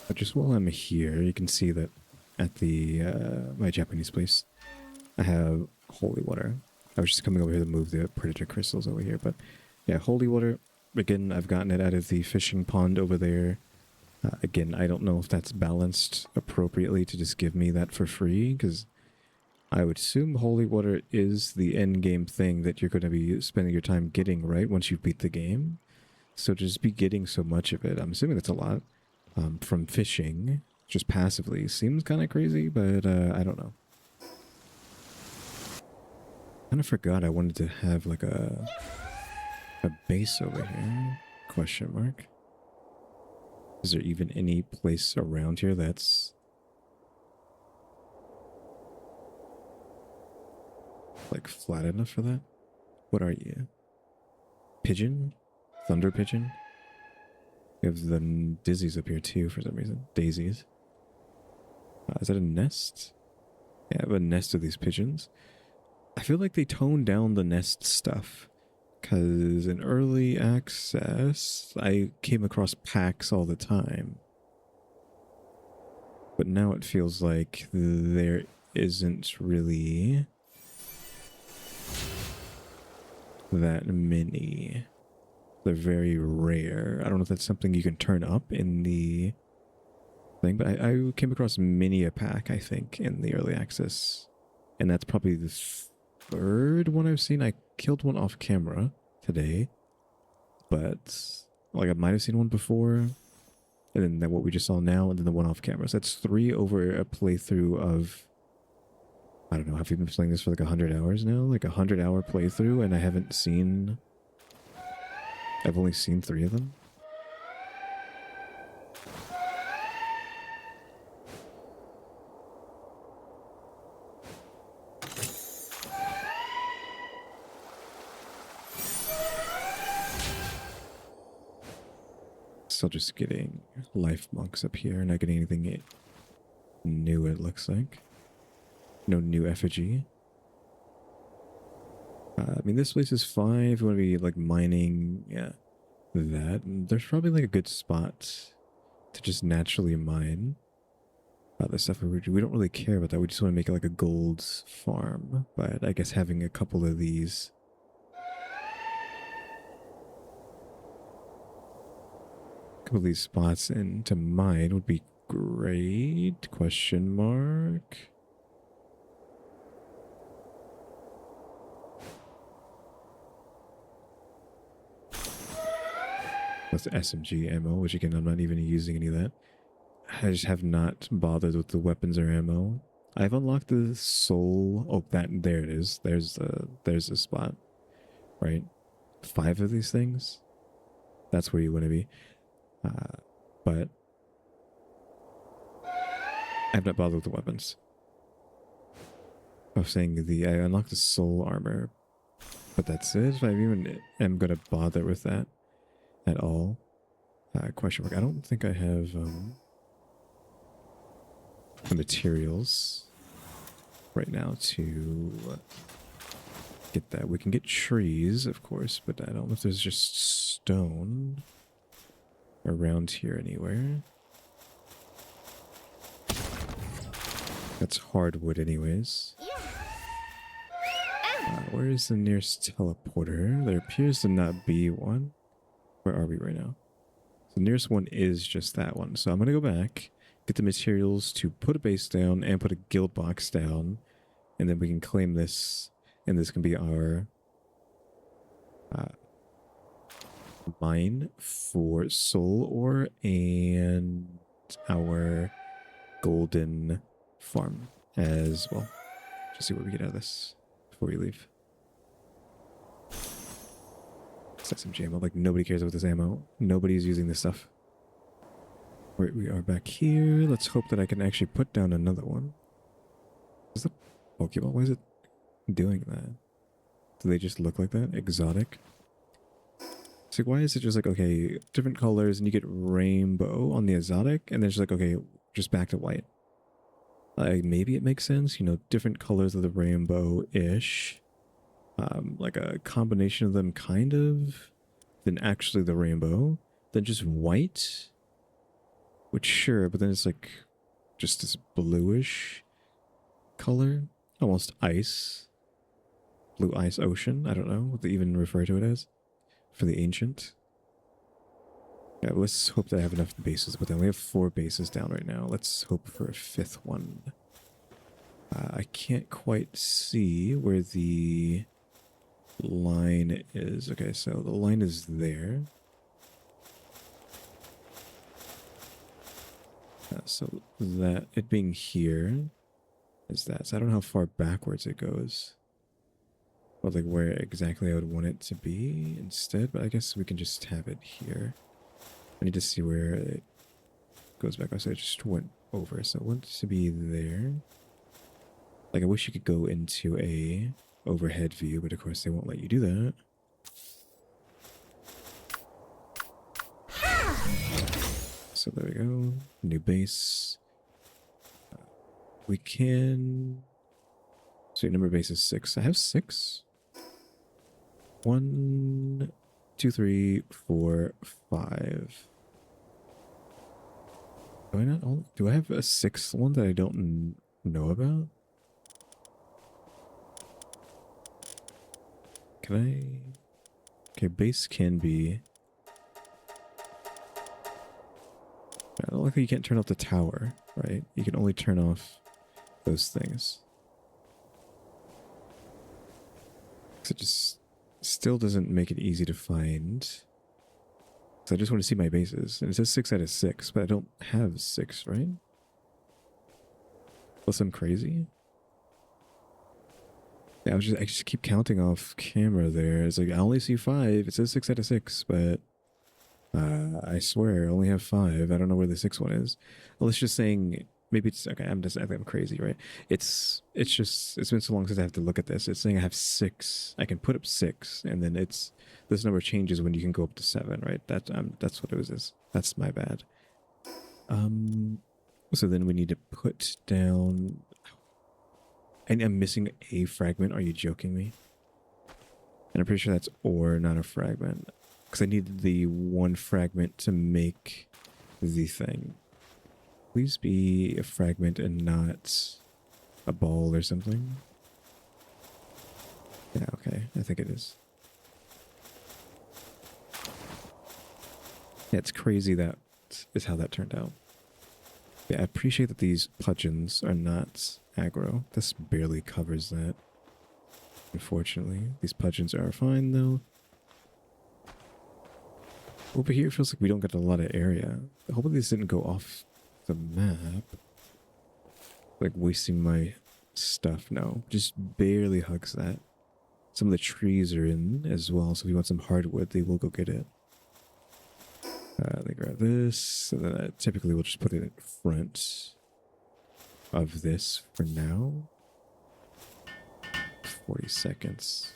But just while I'm here, you can see that at the my Japanese place, I have holy water. I was just coming over here to move the predator crystals over here, but yeah, holy water. Again, I've gotten it out of the fishing pond over there. Again, I don't know if that's balanced appropriately to just give me that for free, because I would assume holy water is the end game thing that you're going to be spending your time getting, right, once you beat the game. So to just be getting so much of it, I'm assuming that's a lot, from fishing, just passively, seems kind of crazy, but I don't know. Kind of forgot I wanted to have like a base over here, question mark. Is there even any place around here that's like flat enough for that? What are you? Pigeon? Thunder pigeon? We have the dizzies up here too for some reason. Daisies. Is that a nest? Yeah, I have a nest of these pigeons. I feel like they toned down the nest stuff. Because in early access, I came across packs all the time. But now it feels like there isn't really that many. They're very rare. I don't know if that's something you can turn up in the thing, but I came across many a pack, I think, in the early access. And that's probably the third one I've seen. I killed one off camera today, but like I might have seen one before, and then what we just saw now, and then the one off camera. So that's 3 over a playthrough of, I don't know, have you been playing this for like 100 hours now? Like 100-hour playthrough, and I've only seen 3 of them. Still just getting life monks up here, not getting anything new, it looks like. No new effigy. I mean, this place is fine if you want to be like mining, yeah, that. There's probably like a good spot to just naturally mine the stuff we don't really care about that. We just want to make it like a gold farm. But I guess having a couple of these spots in to mine would be great. Question mark. That's SMG ammo, which again, I'm not even using any of that. I just have not bothered with the weapons or ammo. I've unlocked the soul. Oh, there it is. There's the spot, right? 5 of these things. That's where you want to be. But I've not bothered with the weapons. I was saying I unlocked the soul armor, but that's it. If I even am gonna bother with that at all. Question mark. I don't think I have the materials right now to get that. We can get trees, of course, but I don't know if there's just stone around here anywhere. That's hardwood anyways. Where is the nearest teleporter? There appears to not be one. Where are we right now? The nearest one is just that one. So I'm going to go back, get the materials to put a base down and put a guild box down. And then we can claim this. And this can be our mine for soul ore and our golden farm as well. Just see what we get out of this before we leave. Set some ammo. Like, nobody cares about this ammo. Nobody's using this stuff. Right, we are back here. Let's hope that I can actually put down another one. Is the Pokeball? Why is it doing that? Do they just look like that? Exotic? It's like, why is it just like, okay, different colors and you get rainbow on the exotic, and then it's like, okay, just back to white. Like, maybe it makes sense, you know, different colors of the rainbow-ish. Like a combination of them, kind of, than actually the rainbow. Then just white, which sure, but then it's like just this bluish color, almost ice, blue ice ocean. I don't know what they even refer to it as for the ancient. Yeah, let's hope that I have enough bases, but then we have 4 bases down right now. Let's hope for a 5th one. I can't quite see where the line is. Okay, so the line is there. So that it being here is that. So I don't know how far backwards it goes. Or like where exactly I would want it to be instead, but I guess we can just have it here. I need to see where it goes back. So I just went over. So it wants to be there. Like, I wish you could go into a overhead view, but of course they won't let you do that. So there we go. New base. We can... So your number of base is 6. I have 6. 1, 2, 3, 4, 5. Do I not? Do I have a 6th one that I don't know about? Can I? Okay, base can be. I don't like that you can't turn off the tower, right? You can only turn off those things. So it just still doesn't make it easy to find. So I just want to see my bases. And it says 6 out of 6, but I don't have 6, right? Unless I'm crazy. Yeah, I just keep counting off camera there. It's like, I only see 5. It says 6 out of 6, but I swear I only have 5. I don't know where the 6th one is. Well, it's just saying, maybe it's, okay, I think I'm crazy, right? It's been so long since I have to look at this. It's saying I have 6. I can put up 6, and then this number changes when you can go up to 7, right? That's what it was. That's my bad. So then we need to put down... And I'm missing a fragment. Are you joking me? And I'm pretty sure that's ore, not a fragment. Because I needed the 1 fragment to make the thing. Please be a fragment and not a ball or something. Yeah, okay. I think it is. Yeah, it's crazy that is how that turned out. Yeah, I appreciate that these pudgeons are not aggro. This barely covers that. Unfortunately, these pudgeons are fine though. Over here, it feels like we don't get a lot of area. Hopefully this didn't go off the map. Like wasting my stuff. No, just barely hugs that. Some of the trees are in as well, so if you want some hardwood, they will go get it. Let me grab this, and then typically we'll just put it in front of this for now. 40 seconds.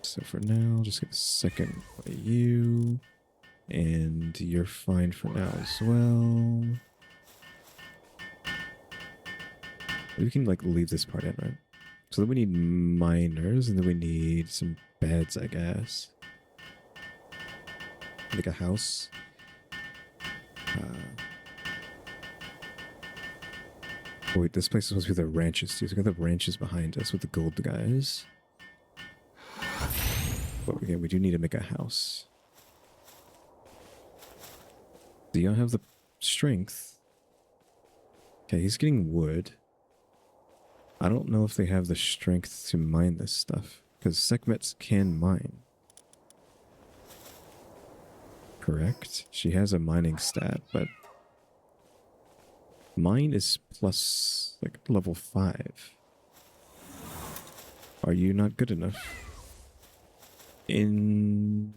So for now, just get a second for you. And you're fine for now as well. We can like leave this part in, right? So then we need miners, and then we need some beds, I guess. Like a house. Oh wait, this place is supposed to be the ranches too. So we got the ranches behind us with the gold guys. But again, we do need to make a house. Do you have the strength? Okay, he's getting wood. I don't know if they have the strength to mine this stuff, because Sekhmet's can mine. Correct? She has a mining stat, but mine is plus like level 5. Are you not good enough?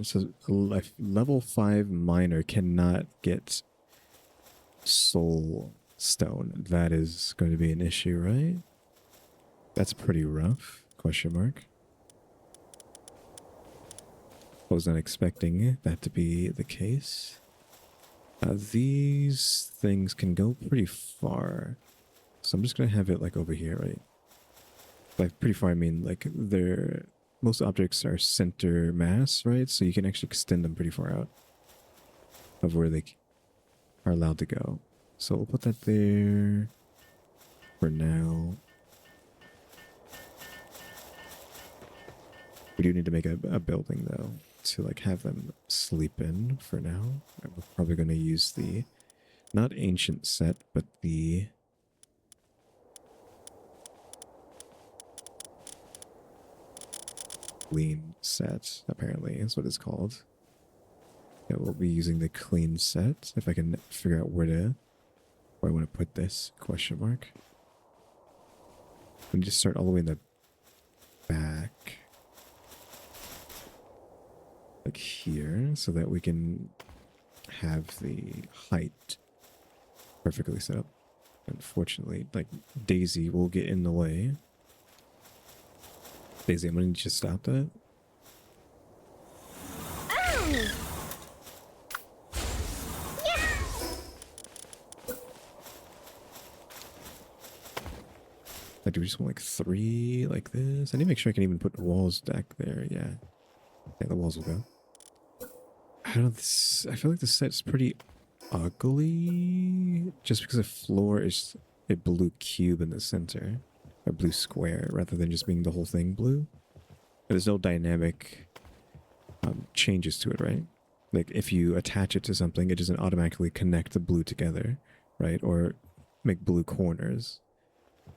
So a level 5 miner cannot get soul stone. That is going to be an issue, right? That's pretty rough. Question mark. I was not expecting that to be the case. These things can go pretty far. So I'm just going to have it like over here, right? Like pretty far, I mean like most objects are center mass, right? So you can actually extend them pretty far out of where they are allowed to go. So we'll put that there for now. We do need to make a building though to like have them sleep in for now. We're probably going to use the not ancient set, but the clean set, apparently is what it's called. Yeah, we'll be using the clean set. If I can figure out where I want to put this question mark. We need to start all the way in the back. Like here, so that we can have the height perfectly set up. Unfortunately, like Daisy will get in the way. Daisy, I'm gonna need you to stop that. Oh! Yeah! Like, do we just want like 3 like this? I need to make sure I can even put walls back there. Yeah. Yeah, the walls will go. I don't know, I feel like the set's pretty ugly. Just because the floor is a blue cube in the center. A blue square, rather than just being the whole thing blue. There's no dynamic changes to it, right? Like, if you attach it to something, it doesn't automatically connect the blue together, right? Or make blue corners.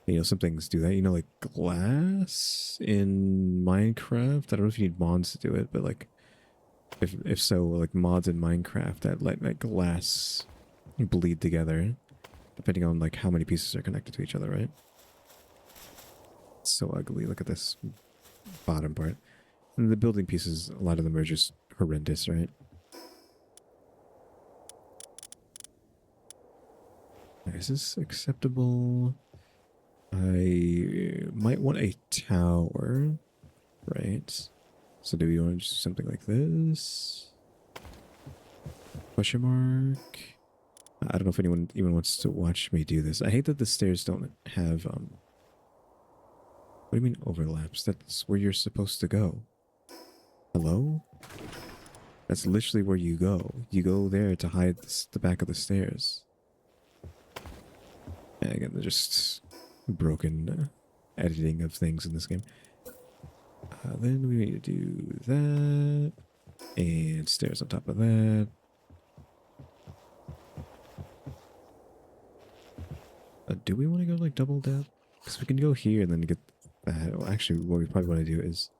You know, some things do that. You know, like glass in Minecraft. I don't know if you need mods to do it, but like, if so, like mods in Minecraft that let like glass bleed together, depending on like how many pieces are connected to each other, right? It's so ugly. Look at this bottom part. And the building pieces, a lot of them are just horrendous, right? Is this acceptable? I might want a tower, right? So do we want to do something like this? Question mark. I don't know if anyone even wants to watch me do this. I hate that the stairs don't have, what do you mean overlaps? That's where you're supposed to go. Hello? That's literally where you go. You go there to hide the back of the stairs. And again, they're just broken editing of things in this game. Then we need to do that. And stairs on top of that. Do we want to go like double depth? Because we can go here and then get that. Well, actually, what we probably want to do is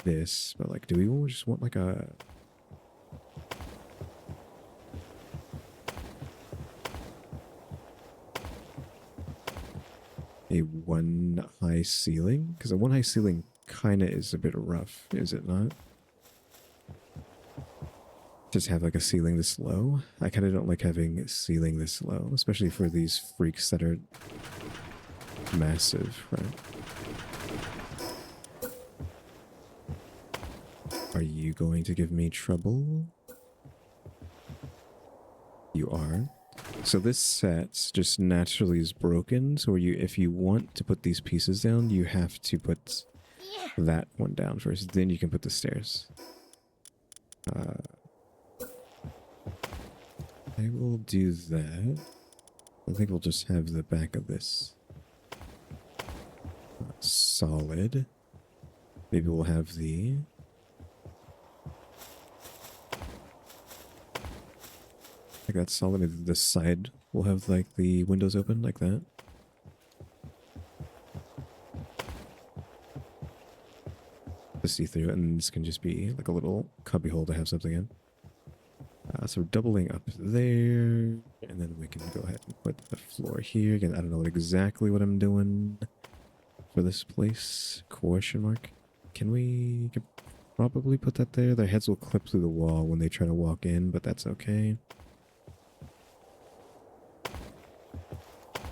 this. But like, do we just want like a... a one high ceiling? Because a one high ceiling kind of is a bit rough, is it not? Just have like a ceiling this low. I kind of don't like having a ceiling this low, especially for these freaks that are massive, right? Are you going to give me trouble? You are. So this set just naturally is broken, so if you want to put these pieces down, you have to put that one down first, then you can put the stairs. I will do that. I think we'll just have the back of this solid. Maybe we'll have the... like that's solid. Maybe the side will have like the windows open like that. To see through, and this can just be like a little cubby hole to have something in. So we're doubling up there, and then we can go ahead and put the floor here. Again, I don't know exactly what I'm doing for this place. Question mark. Can we probably put that there? Their heads will clip through the wall when they try to walk in, but that's okay.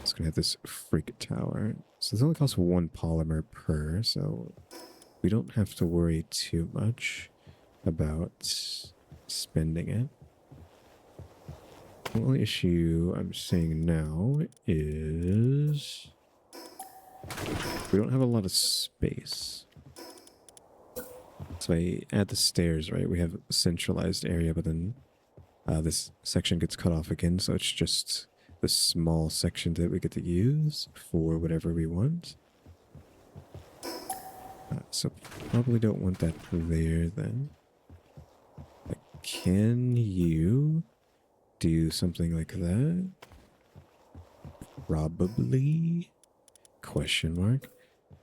It's gonna have this freak tower. So this only costs 1 polymer per, so we don't have to worry too much about spending it. The only issue I'm seeing now is we don't have a lot of space. So I add the stairs, right? We have a centralized area, but then this section gets cut off again, so it's just the small section that we get to use for whatever we want. So probably don't want that there then. Like, can you do something like that? Probably. Question mark.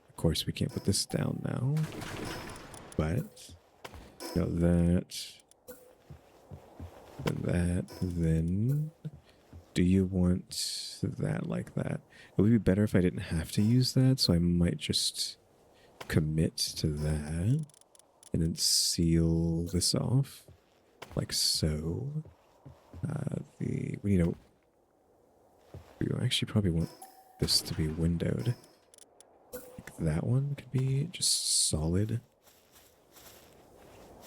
Of course, we can't put this down now. But, you know, that. Then that. Then. Do you want that like that? It would be better if I didn't have to use that, so I might just commit to that. And then seal this off. Like so. We actually probably want this to be windowed. Like that one could be just solid.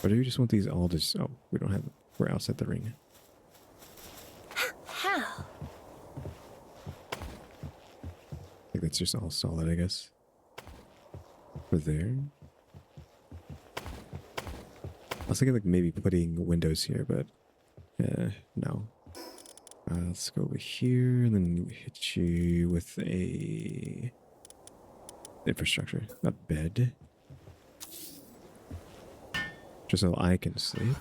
Or do you just want these all just... oh, we don't have... we're outside the ring. How? I think that's just all solid, I guess. For there. I was thinking like maybe putting windows here, but... no. Let's go over here and then hit you with a infrastructure, a bed, just so I can sleep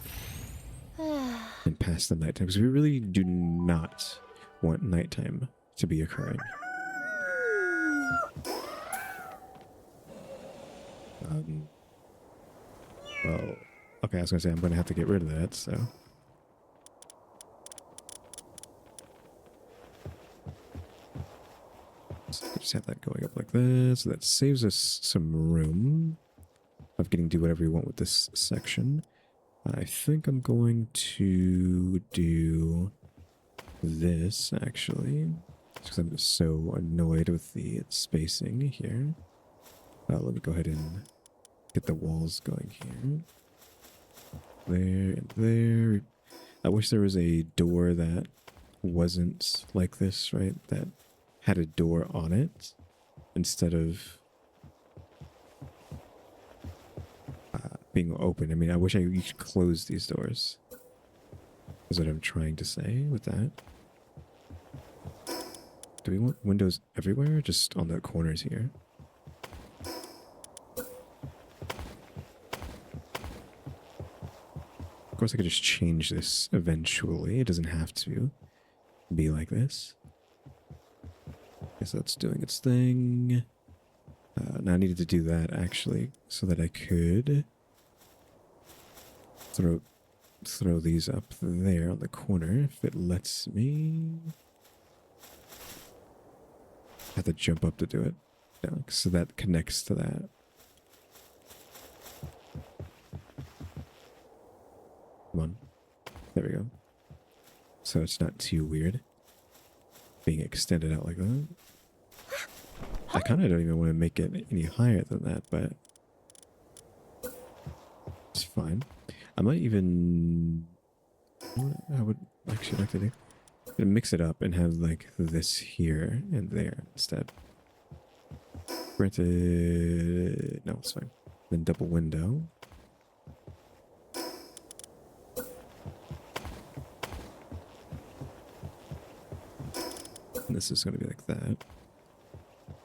and pass the nighttime, because we really do not want nighttime to be occurring. Well, okay, I was gonna say I'm gonna have to get rid of that, so. Just have that going up like that, so that saves us some room of getting to do whatever we want with this section. I think I'm going to do this, actually, because I'm just so annoyed with the spacing here. Let me go ahead and get the walls going here. There and there. I wish there was a door that wasn't like this, right? That had a door on it instead of being open. I mean, I wish you could close these doors. Is what I'm trying to say with that. Do we want windows everywhere or just on the corners here? Of course, I could just change this eventually. It doesn't have to be like this. Okay, so that's doing its thing. Now I needed to do that actually so that I could throw these up there on the corner if it lets me. I have to jump up to do it. No, so that connects to that. Come on. There we go. So it's not too weird being extended out like that. I kind of don't even want to make it any higher than that, but it's fine. I might even... I would actually like to do... mix it up and have like this here and there instead. Granted... No, it's fine. Then double window. And this is going to be like that.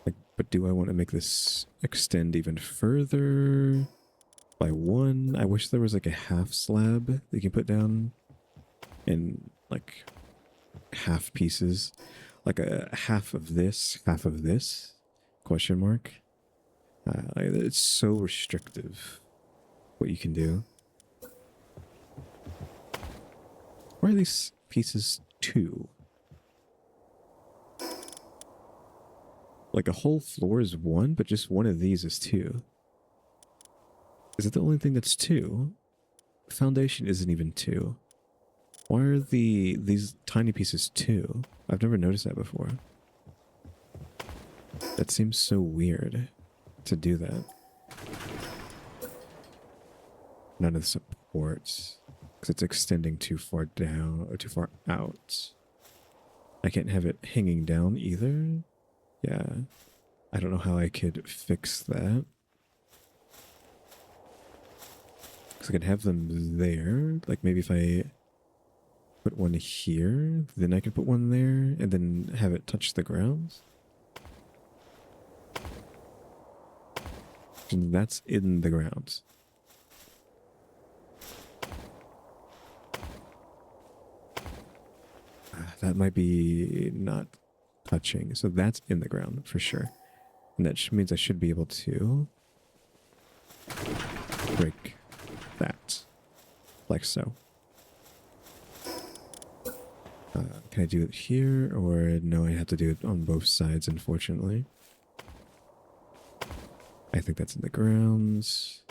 Like, but do I want to make this extend even further by one? I wish there was like a half slab that you can put down in like half pieces. Like a half of this, question mark. It's so restrictive what you can do. Why are these pieces two? Like a whole floor is one, but just one of these is two. Is it the only thing that's two? Foundation isn't even two. Why are these tiny pieces two? I've never noticed that before. That seems so weird to do that. None of the supports, because it's extending too far down or too far out. I can't have it hanging down either. Yeah, I don't know how I could fix that. Because I could have them there. Like maybe if I put one here, then I could put one there and then have it touch the ground. And that's in the ground. That might be not touching. So that's in the ground for sure. And that means I should be able to break that. Like so. Can I do it here? Or no, I have to do it on both sides, unfortunately. I think that's in the grounds.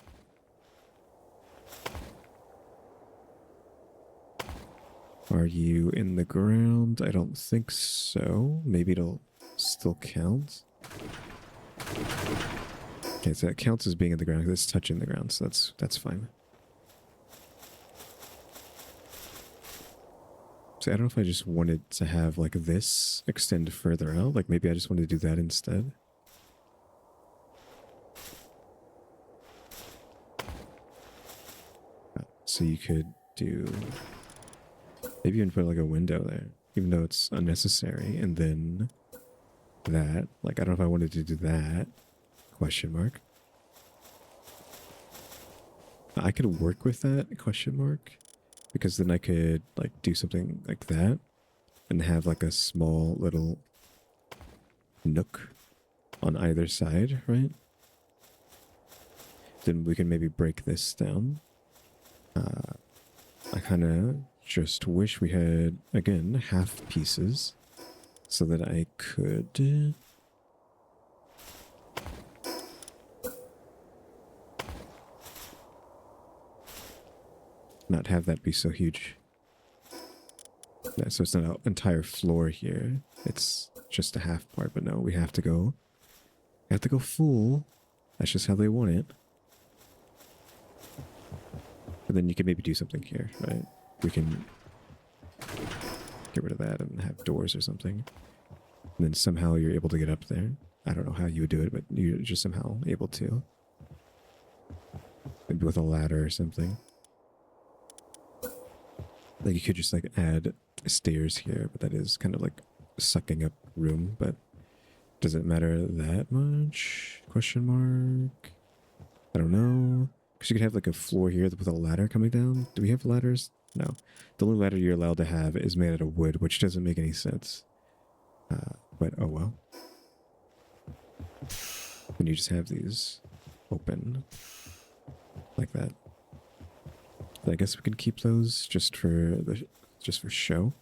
Are you in the ground? I don't think so. Maybe it'll still count. Okay, so that counts as being in the ground because it's touching the ground, so that's fine. See, I don't know if I just wanted to have like this extend further out. Like maybe I just wanted to do that instead. So you could do... Maybe even put like a window there, even though it's unnecessary. And then that, like, I don't know if I wanted to do that, question mark. I could work with that, question mark, because then I could like do something like that and have like a small little nook on either side, right? Then we can maybe break this down. I kind of just wish we had, again, half pieces so that I could not have that be so huge. Yeah, so it's not an entire floor here. It's just a half part, but no, we have to go full. That's just how they want it. And then you can maybe do something here, right? We can get rid of that and have doors or something. And then somehow you're able to get up there. I don't know how you would do it, but you're just somehow able to. Maybe with a ladder or something. Like you could just like add stairs here, but that is kind of like sucking up room. But does it matter that much? Question mark. I don't know. Because you could have like a floor here with a ladder coming down. Do we have ladders? No. The only ladder you're allowed to have is made out of wood, which doesn't make any sense. But oh well. Then you just have these open like that. But I guess we can keep those just for show.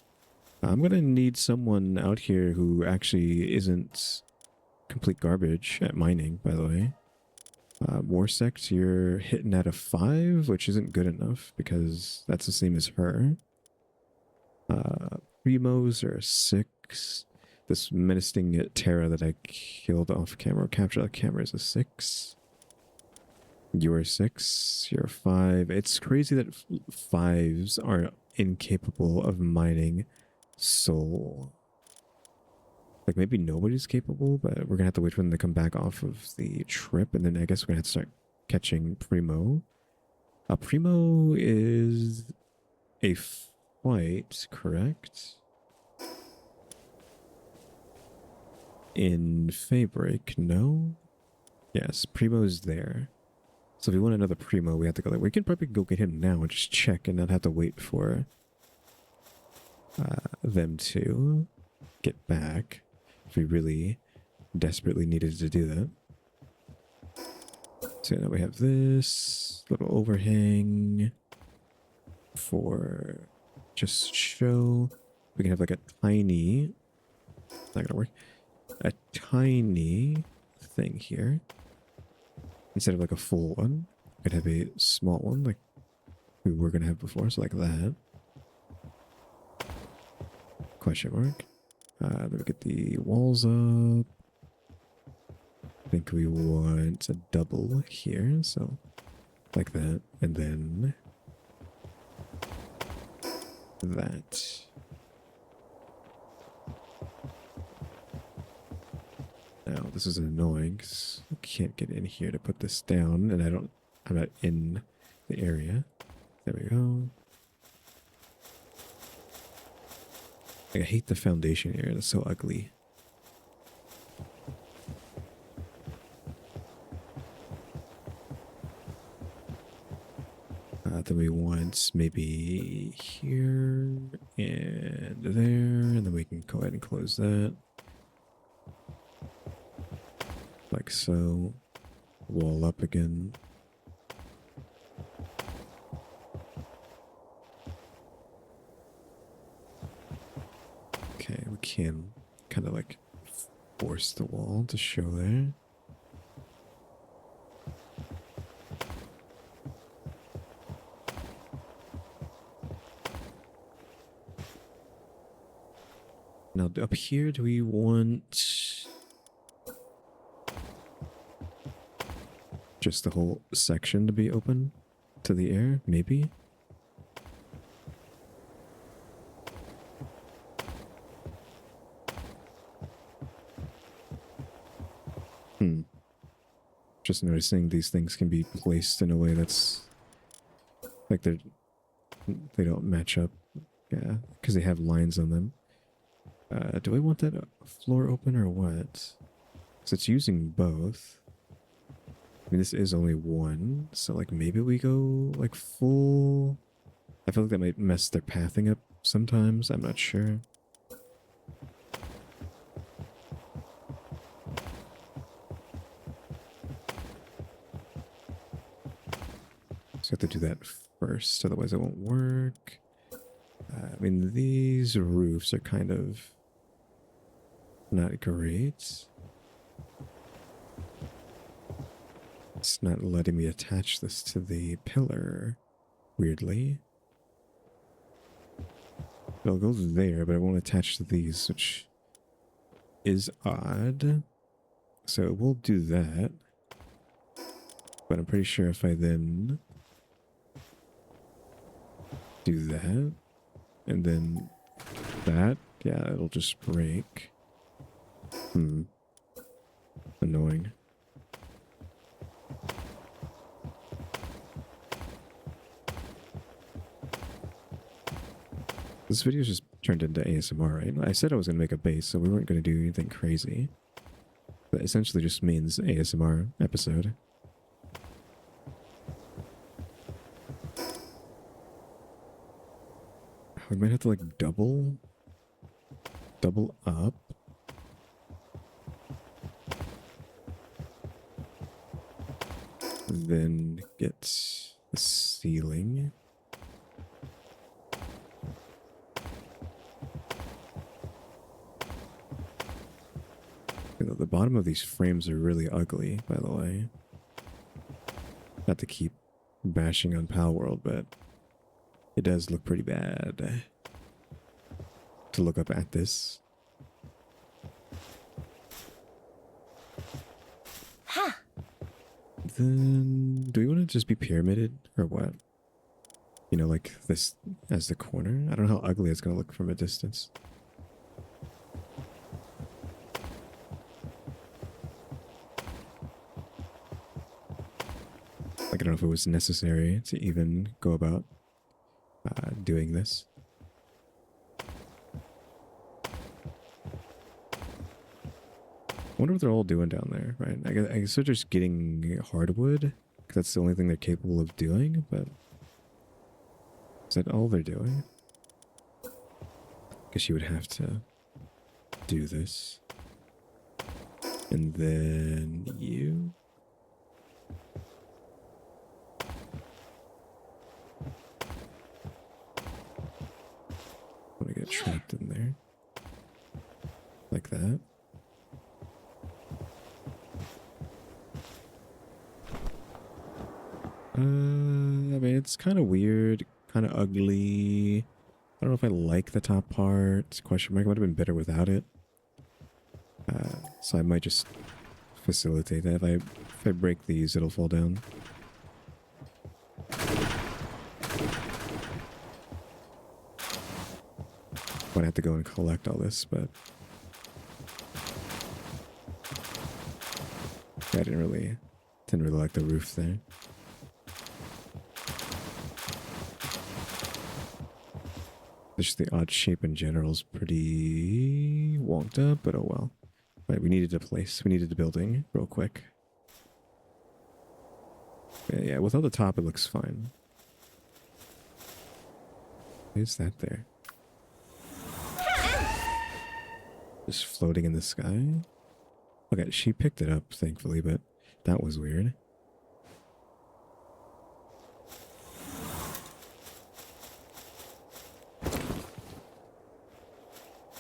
I'm gonna need someone out here who actually isn't complete garbage at mining, by the way. Warsect, you're hitting at a 5, which isn't good enough because that's the same as her. Primos are a 6. This menacing Terra that I killed off camera, or captured off camera, is a 6. You're a 6. You're a 5. It's crazy that 5s are incapable of mining soul. Like, maybe nobody's capable, but we're gonna have to wait for them to come back off of the trip, and then I guess we're gonna have to start catching Primo. Primo is a fight, correct? In Fabric, no? Yes, Primo's there. So if we want another Primo, we have to go there. We can probably go get him now and just check and not have to wait for them to get back if we really desperately needed to do that. So now we have this little overhang for just show. We can have like a tiny, not gonna work, a tiny thing here. Instead of like a full one, we could have a small one like we were gonna have before, so like that. Question mark. Then we get the walls up. I think we want a double here, so like that, and then that. Now this is annoying because I can't get in here to put this down, and I'm not in the area. There we go. Like, I hate the foundation area. It's so ugly. Then we want maybe here and there, and then we can go ahead and close that. Like so. Wall up again. Okay, we can kind of like force the wall to show there. Now up here, do we want just the whole section to be open to the air? Maybe. Just noticing these things can be placed in a way that's like they don't match up. Yeah, because they have lines on them. Do I want that floor open or what? Because it's using both. I mean, this is only one, so like maybe we go like full. I feel like that might mess their pathing up sometimes. I'm not sure. So I have to do that first, otherwise it won't work. I mean, these roofs are kind of not great. It's not letting me attach this to the pillar, weirdly. It'll go there, but it won't attach to these, which is odd. So we'll do that. But I'm pretty sure if I then do that, and then that, yeah, it'll just break. Annoying. This video just turned into ASMR, right? I said I was going to make a base, so we weren't going to do anything crazy. That essentially just means ASMR episode. We might have to like double up. Then get the ceiling. The bottom of these frames are really ugly, by the way. Not to keep bashing on Palworld, but it does look pretty bad to look up at this. Ha! Then, do we want to just be pyramided or what? You know, like this as the corner? I don't know how ugly it's going to look from a distance. Like, I don't know if it was necessary to even go about doing this. I wonder what they're all doing down there, right? I guess they're just getting hardwood, because that's the only thing they're capable of doing, but is that all they're doing? I guess you would have to do this. And then you... want to get trapped in there. Like that. I mean, it's kind of weird, kind of ugly. I don't know if I like the top part. Question mark. It would have been better without it. So I might just facilitate that. If I break these, it'll fall down. Might have to go and collect all this, but yeah, I didn't really like the roof there. Just the odd shape in general is pretty wonked up, but oh well. Right, we needed a place. We needed a building real quick. Yeah, without the top, it looks fine. Why is that there? Just floating in the sky? Okay, she picked it up, thankfully, but that was weird.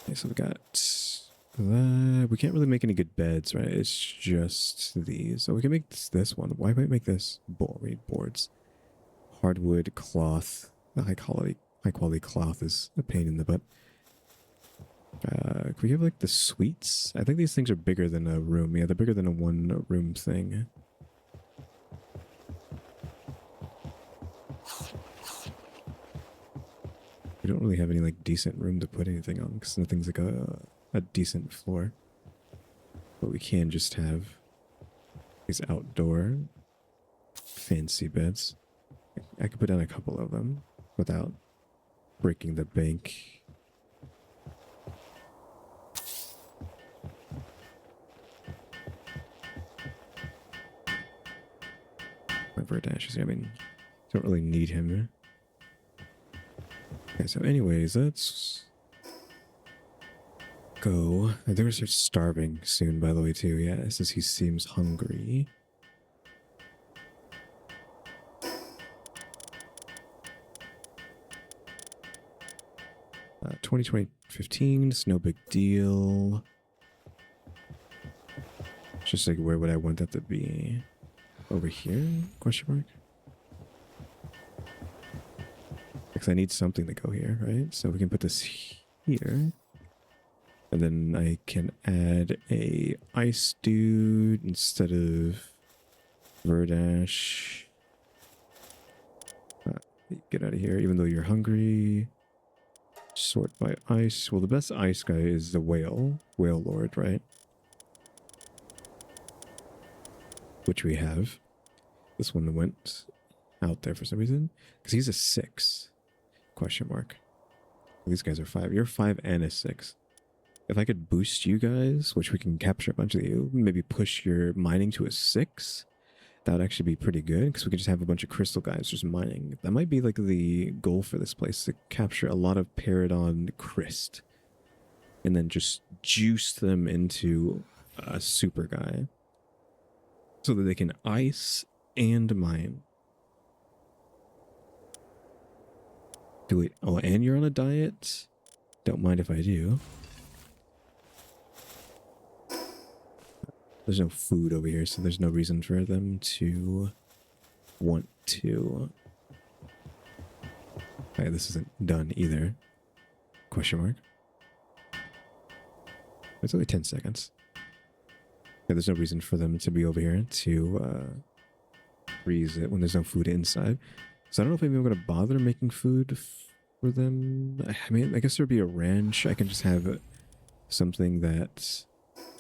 Okay, so we got that. We can't really make any good beds, right? It's just these. So we can make this one. Why might make this boards? Hardwood cloth. The high quality cloth is a pain in the butt. Can we have like the suites? I think these things are bigger than a room. Yeah, they're bigger than a one room thing. We don't really have any like decent room to put anything on because nothing's like a decent floor. But we can just have these outdoor fancy beds. I could put down a couple of them without breaking the bank. My Verdash is, I mean, don't really need him. Okay, so anyways, let's go. I think we're gonna start starving soon, by the way, too. Yeah, it says he seems hungry. Uh, 2015, it's no big deal. It's just like, where would I want that to be? Over here? Question mark? Because I need something to go here, right? So we can put this here. And then I can add a ice dude instead of Verdash. Get out of here, even though you're hungry. Sort by ice. Well, the best ice guy is the whale lord, right? Which we have. This one went out there for some reason. Because he's a 6. Question mark. These guys are 5. You're 5 and a 6. If I could boost you guys, which we can capture a bunch of you, maybe push your mining to a 6, that would actually be pretty good because we could just have a bunch of crystal guys just mining. That might be like the goal for this place, to capture a lot of Paradon Crystal and then just juice them into a super guy so that they can ice and mine. Do it. Oh, and you're on a diet? Don't mind if I do. There's no food over here, so there's no reason for them to want to. Okay, this isn't done either. Question mark. It's only 10 seconds. Yeah, there's no reason for them to be over here to freeze it when there's no food inside. So I don't know if maybe I'm going to bother making food for them. I mean, I guess there'd be a ranch. I can just have something that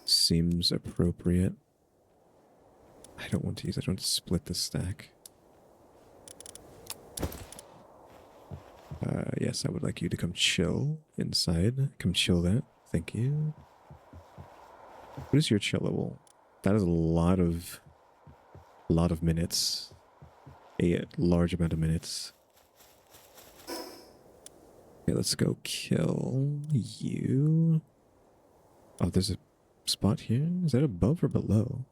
seems appropriate. I don't want to use it. I want to split the stack. Yes, I would like you to come chill inside. Come chill that. Thank you. What is your chill level? That is a lot of minutes. A large amount of minutes. Okay, let's go kill you. Oh, there's a spot here? Is that above or below?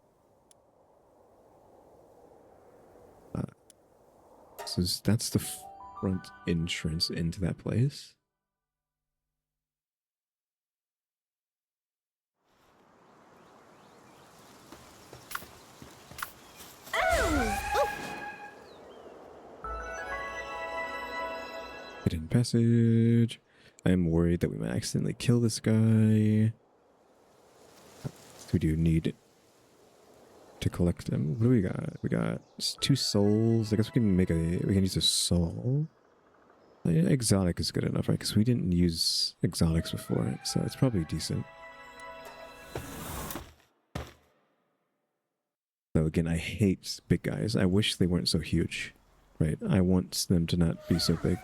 So that's the front entrance into that place. Hidden passage. I am worried that we might accidentally kill this guy. We do need to collect them. What do we got? We got 2 souls. I guess we can use a soul. Yeah, exotic is good enough, right? Because we didn't use exotics before, so it's probably decent. So again, I hate big guys. I wish they weren't so huge, right? I want them to not be so big.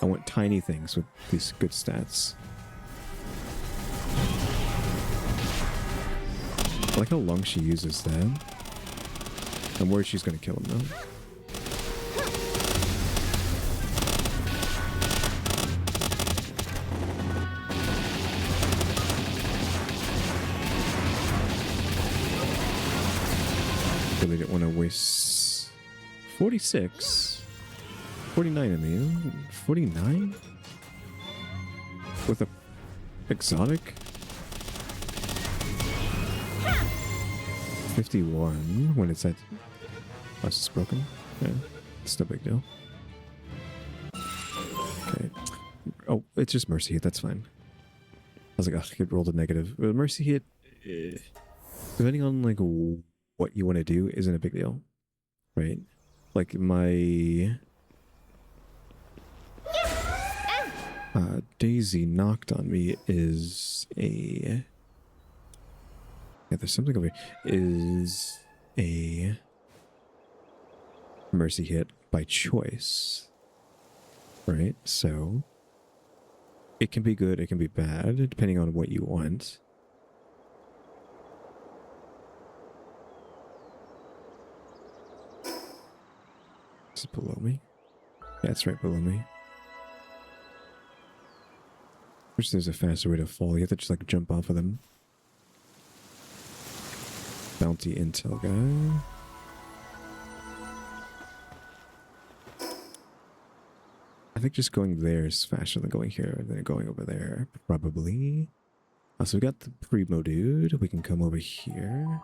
I want tiny things with these good stats. I like how long she uses them. I'm worried she's going to kill him though. Really didn't want to waste 46, 49 I mean, 49 with a exotic. 51 when it's at. Oh, it's broken. Yeah, it's no big deal. Okay. Oh, it's just mercy hit. That's fine. I was like, oh, it rolled a negative. Mercy hit, depending on like what you want to do, isn't a big deal, right? Like my Daisy knocked on me is a. Yeah, there's something over here. Is a mercy hit by choice, right? So it can be good, it can be bad, depending on what you want. Is it below me? Yeah, it's right below me. Wish there's a faster way to fall. You have to just like jump off of them. Bounty intel guy. I think just going there is faster than going here and then going over there, probably. So we got the Primo dude. We can come over here.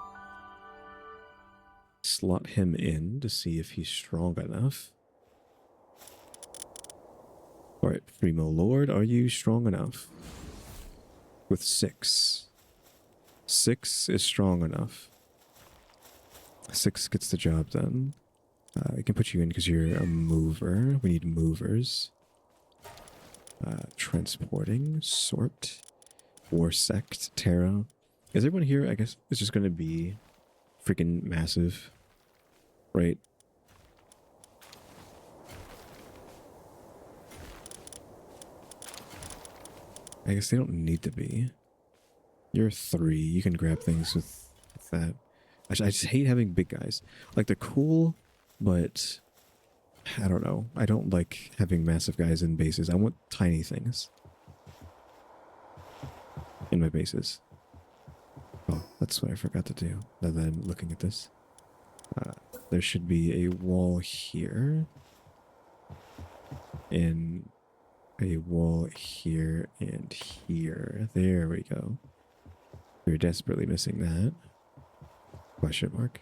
Slot him in to see if he's strong enough. Alright, Primo Lord, are you strong enough? With 6. 6 is strong enough. 6 gets the job done. I can put you in because you're a mover. We need movers. Transporting, sort, war sect, Terra. Is everyone here? I guess it's just going to be freaking massive, right? I guess they don't need to be. You're 3. You can grab things with that. I just hate having big guys. Like, they're cool, but I don't know. I don't like having massive guys in bases. I want tiny things in my bases. Oh, that's what I forgot to do. Now that I'm looking at this. There should be a wall here. And a wall here and here. There we go. We're desperately missing that. Question mark.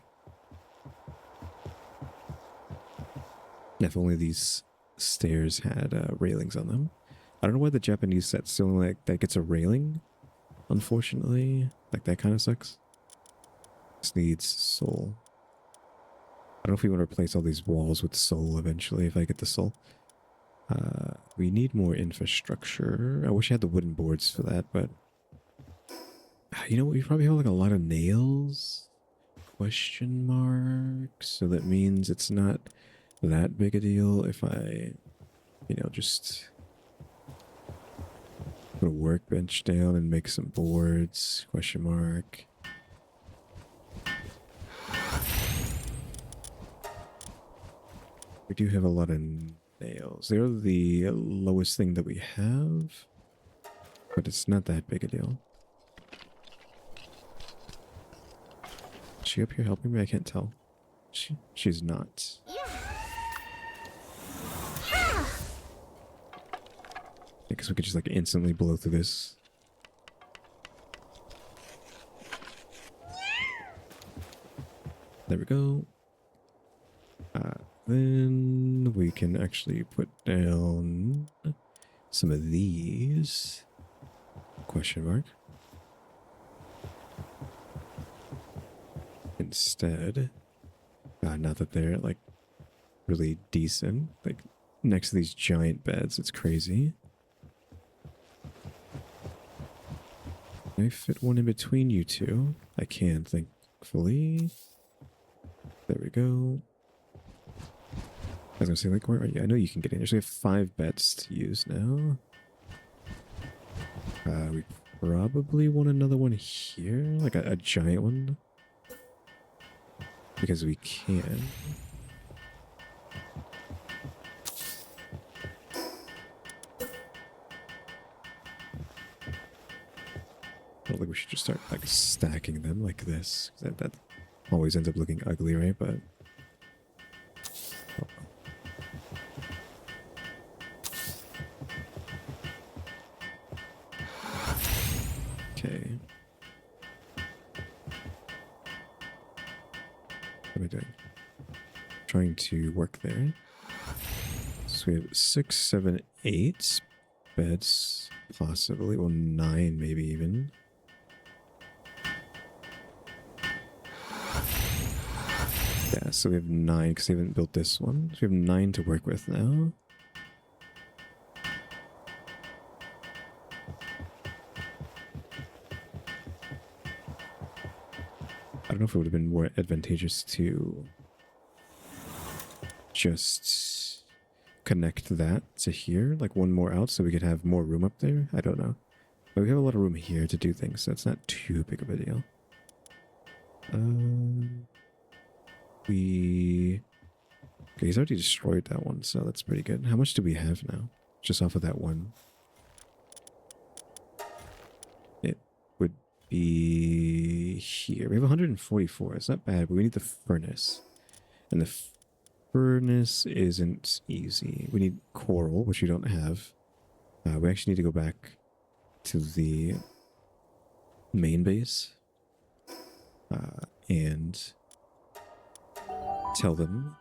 If only these stairs had railings on them. I don't know why the Japanese set still like that gets a railing. Unfortunately, like that kind of sucks. This needs soul. I don't know if we want to replace all these walls with soul eventually if I get the soul. We need more infrastructure. I wish I had the wooden boards for that, but you know what? We probably have like a lot of nails. Question mark. So that means it's not that big a deal if I, you know, just put a workbench down and make some boards. Question mark. We do have a lot of nails. They're the lowest thing that we have, but it's not that big a deal. Is she up here helping me? I can't tell. She's not. I guess we could just like instantly blow through this. There we go. Then we can actually put down some of these. Question mark. Instead, not that they're like really decent, like next to these giant beds, it's crazy. Can I fit one in between you two? I can, thankfully. There we go. I was gonna say, like, where are you? I know you can get in here. So we have 5 beds to use now. We probably want another one here, like a giant one. Because we can. I don't think we should just start like stacking them like this. That always ends up looking ugly, right? But oh. Okay. What am I doing? Trying to work there. So we have 6, 7, 8 beds, possibly. Well, 9 maybe even. Yeah, so we have 9 because they haven't built this one. So we have 9 to work with now. I don't know if it would have been more advantageous to just connect that to here, like one more out so we could have more room up there. I don't know. But we have a lot of room here to do things, so it's not too big of a deal. Okay, he's already destroyed that one, so that's pretty good. How much do we have now? Just off of that one. It would be here. We have 144. It's not bad, but we need the furnace. And the furnace isn't easy. We need coral, which we don't have. We actually need to go back to the main base. And tell them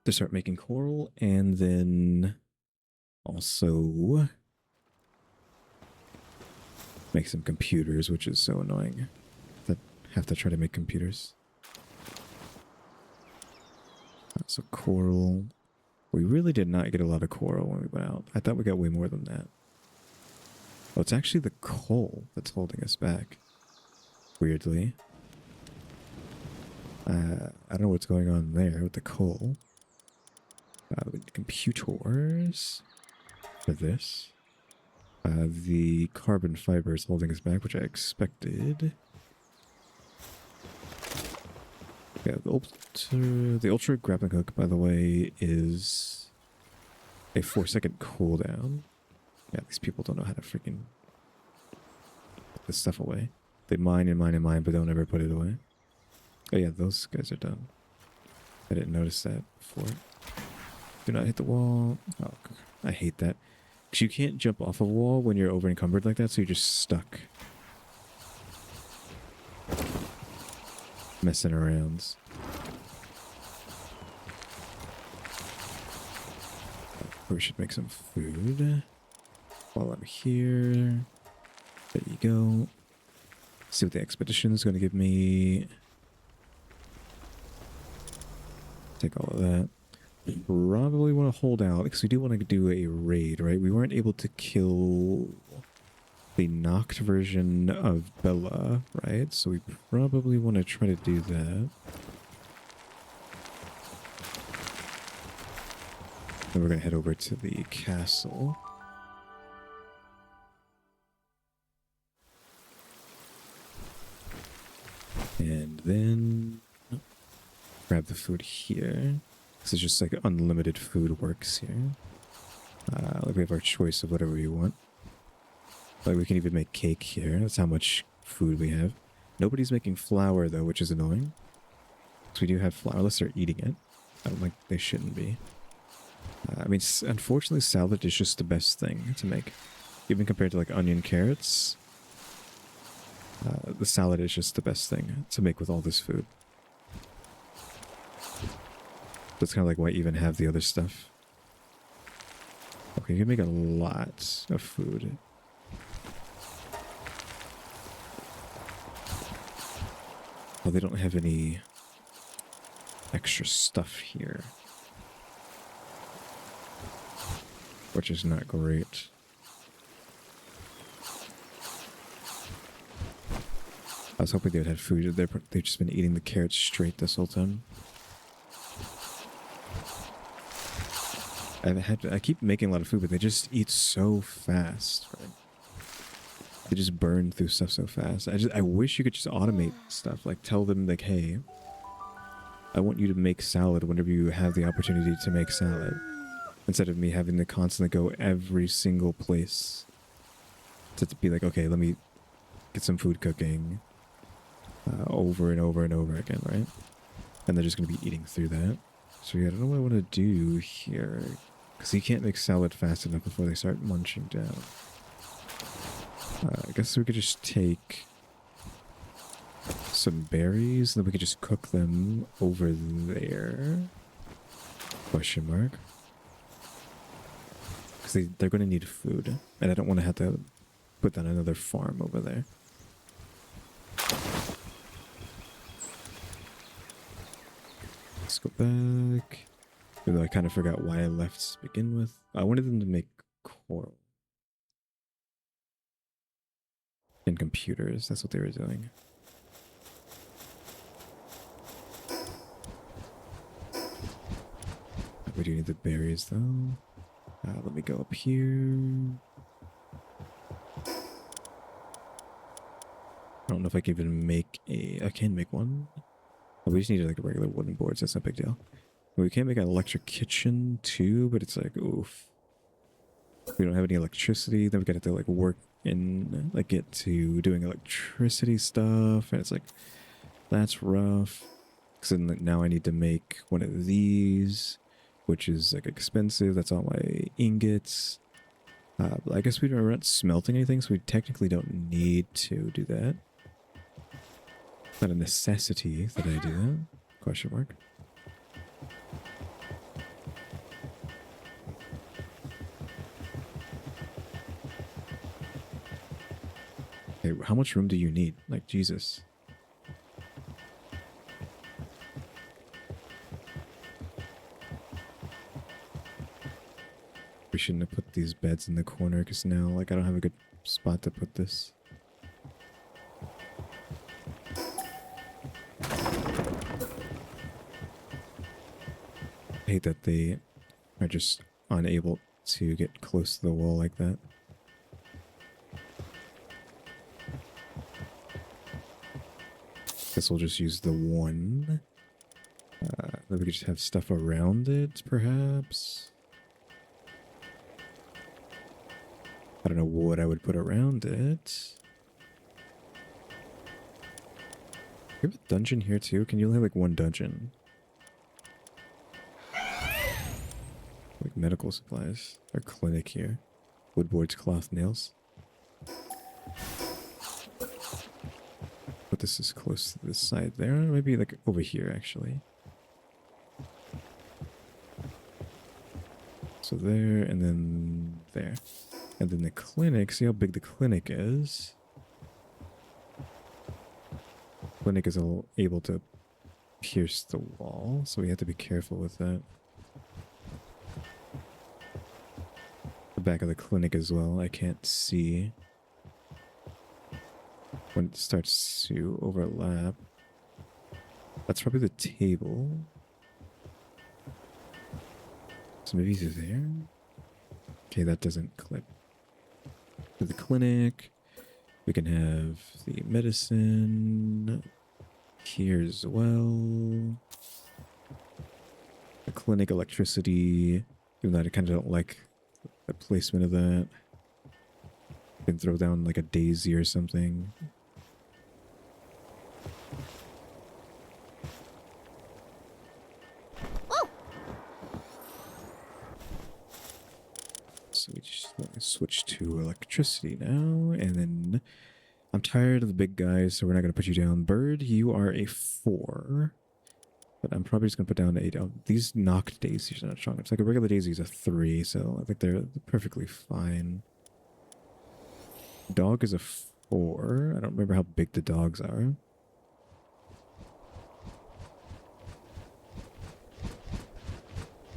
to start making coral, and then also make some computers, which is so annoying that have to try to make computers. So coral. We really did not get a lot of coral when we went out. I thought we got way more than that. Oh, it's actually the coal that's holding us back. Weirdly. I don't know what's going on there with the coal. We need computers for this. The carbon fiber is holding us back, which I expected. Yeah, the ultra grappling hook, by the way, is a 4-second cooldown. Yeah, these people don't know how to freaking put this stuff away. They mine and mine and mine, but don't ever put it away. Oh yeah, those guys are done. I didn't notice that before. Do not hit the wall. Oh, I hate that. Because you can't jump off a wall when you're over encumbered like that, so you're just stuck. Messing around. We should make some food while I'm here. There you go. See what the expedition is going to give me. Take all of that. Probably want to hold out because we do want to do a raid, right? We weren't able to kill the knocked version of Bella, right? So we probably want to try to do that. Then we're going to head over to the castle. And then grab the food here. This is just like unlimited food works here. Like we have our choice of whatever we want. Like we can even make cake here. That's how much food we have. Nobody's making flour though, which is annoying. Because we do have flour, unless they're eating it. I don't think they shouldn't be. I mean, unfortunately, salad is just the best thing to make. Even compared to like onion, carrots. The salad is just the best thing to make with all this food. That's kind of like why I even have the other stuff. Okay, you can make a lot of food. Well, they don't have any extra stuff here. Which is not great. I was hoping they would have food. They've just been eating the carrots straight this whole time. I keep making a lot of food, but they just eat so fast, right? They just burn through stuff so fast. I wish you could just automate stuff. Like tell them like, hey, I want you to make salad whenever you have the opportunity to make salad. Instead of me having to constantly go every single place to be like, okay, let me get some food cooking over and over and over again, right? And they're just going to be eating through that. So yeah, I don't know what I want to do here. Because you can't make salad fast enough before they start munching down. I guess we could just take some berries, and then we could just cook them over there. Question mark. Because they're going to need food. And I don't want to have to put down another farm over there. Let's go back. Even though I kind of forgot why I left to begin with. I wanted them to make coral. And computers, that's what they were doing. We do need the berries though. Let me go up here. I don't know if I can even make I can make one. Oh, we just need like a regular wooden boards, that's no big deal. We can make an electric kitchen too, but it's like, oof. We don't have any electricity, then we gotta have to like work in, like get to doing electricity stuff, and it's like, that's rough. Because then now I need to make one of these, which is like expensive, that's all my ingots. But I guess we're not smelting anything, so we technically don't need to do that. It's not a necessity that I do that, question mark. Hey, how much room do you need? Like, Jesus. We shouldn't have put these beds in the corner because now, like, I don't have a good spot to put this. I hate that they are just unable to get close to the wall like that. guess we'll just use the one. Then we could just have stuff around it, perhaps. I don't know what I would put around it. You have a dungeon here too? Can you only have like one dungeon? Like medical supplies. Or clinic here. Wood boards, cloth, nails. But this is close to this side there. Maybe like over here actually. So there and then there. And then the clinic, see how big the clinic is? Clinic is able to pierce the wall, so we have to be careful with that. The back of the clinic as well, I can't see when it starts to overlap. That's probably the table. So maybe they're there? Okay, that doesn't clip. To the clinic. We can have the medicine here as well. The clinic, electricity. Even though I kind of don't like the placement of that. You can throw down like a daisy or something. So we just switch to electricity now, and then I'm tired of the big guys, so we're not going to put you down. Bird, you are a 4, but I'm probably just going to put down an 8. Oh, these knocked daisies are not strong. It's like a regular daisy is a 3, so I think they're perfectly fine. Dog is a 4. I don't remember how big the dogs are.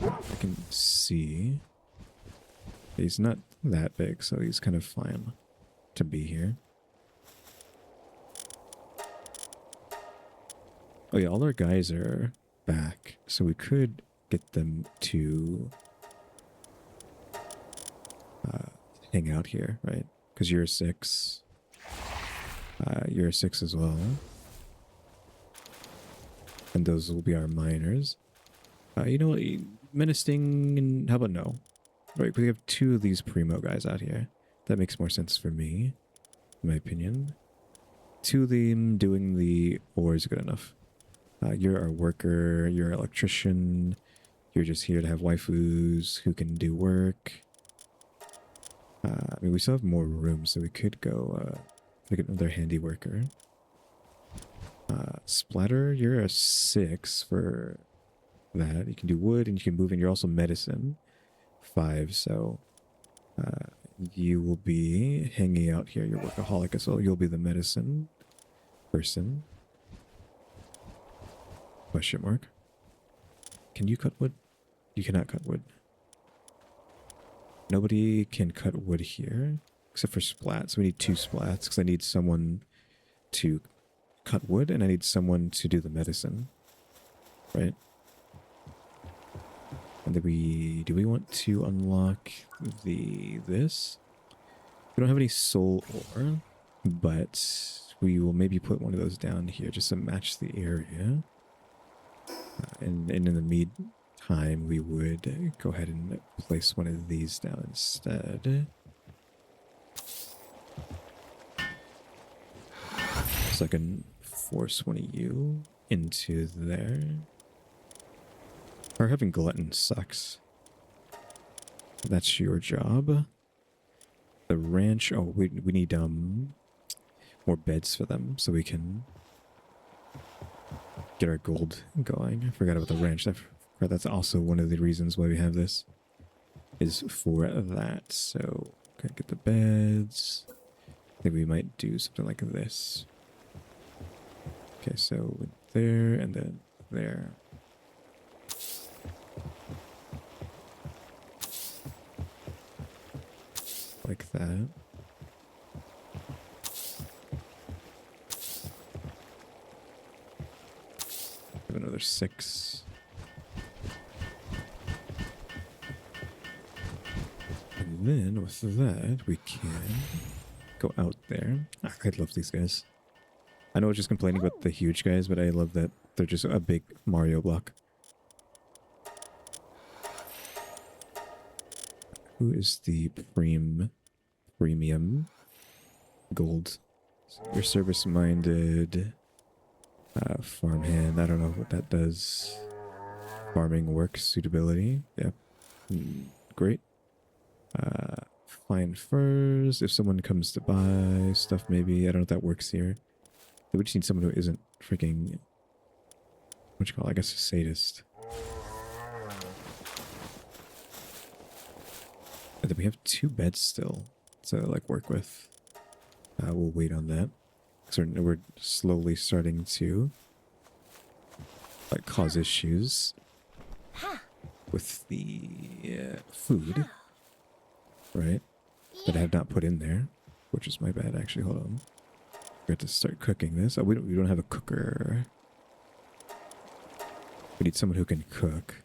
I can see. He's not that big, so he's kind of fine to be here. Oh yeah, all our guys are back, so we could get them to hang out here, right? Because you're a 6. You're a 6 as well. And those will be our miners. You know what? Menacing, and how about no? Right, we have 2 of these primo guys out here. That makes more sense for me, in my opinion. 2 of them doing the ore is good enough. You're our worker, you're our electrician, you're just here to have waifus who can do work. I mean, we still have more room, so we could go look at another handy worker. Splatter, you're a 6 for that. You can do wood and you can move, and you're also medicine. 5, so you will be hanging out here. You're workaholic as well. You'll be the medicine person. Question mark. Can you cut wood? You cannot cut wood. Nobody can cut wood here except for splats. We need 2 splats because I need someone to cut wood and I need someone to do the medicine. Right? And then do we want to unlock this? We don't have any soul ore, but we will maybe put one of those down here just to match the area. And in the meantime, we would go ahead and place one of these down instead. So I can force one of you into there. Our having glutton sucks. That's your job. The ranch. Oh, we need more beds for them so we can get our gold going. I forgot about the ranch. That's also one of the reasons why we have this. Is for that. So gotta get the beds. I think we might do something like this. Okay, so there and then there. Like that. Have another 6. And then with that, we can go out there. I love these guys. I know I was just complaining about the huge guys, but I love that they're just a big Mario block. Who is the premium gold? Your service-minded farmhand. I don't know what that does. Farming work suitability. Yeah. Great. Fine furs. If someone comes to buy stuff, maybe. I don't know if that works here. We just need someone who isn't freaking, what you call it? I guess a sadist. And then we have 2 beds still to like work with. We'll wait on that. So we're slowly starting to like cause issues with the food, right? That I have not put in there, which is my bad. Actually, hold on. We have to start cooking this. Oh, we don't have a cooker. We need someone who can cook.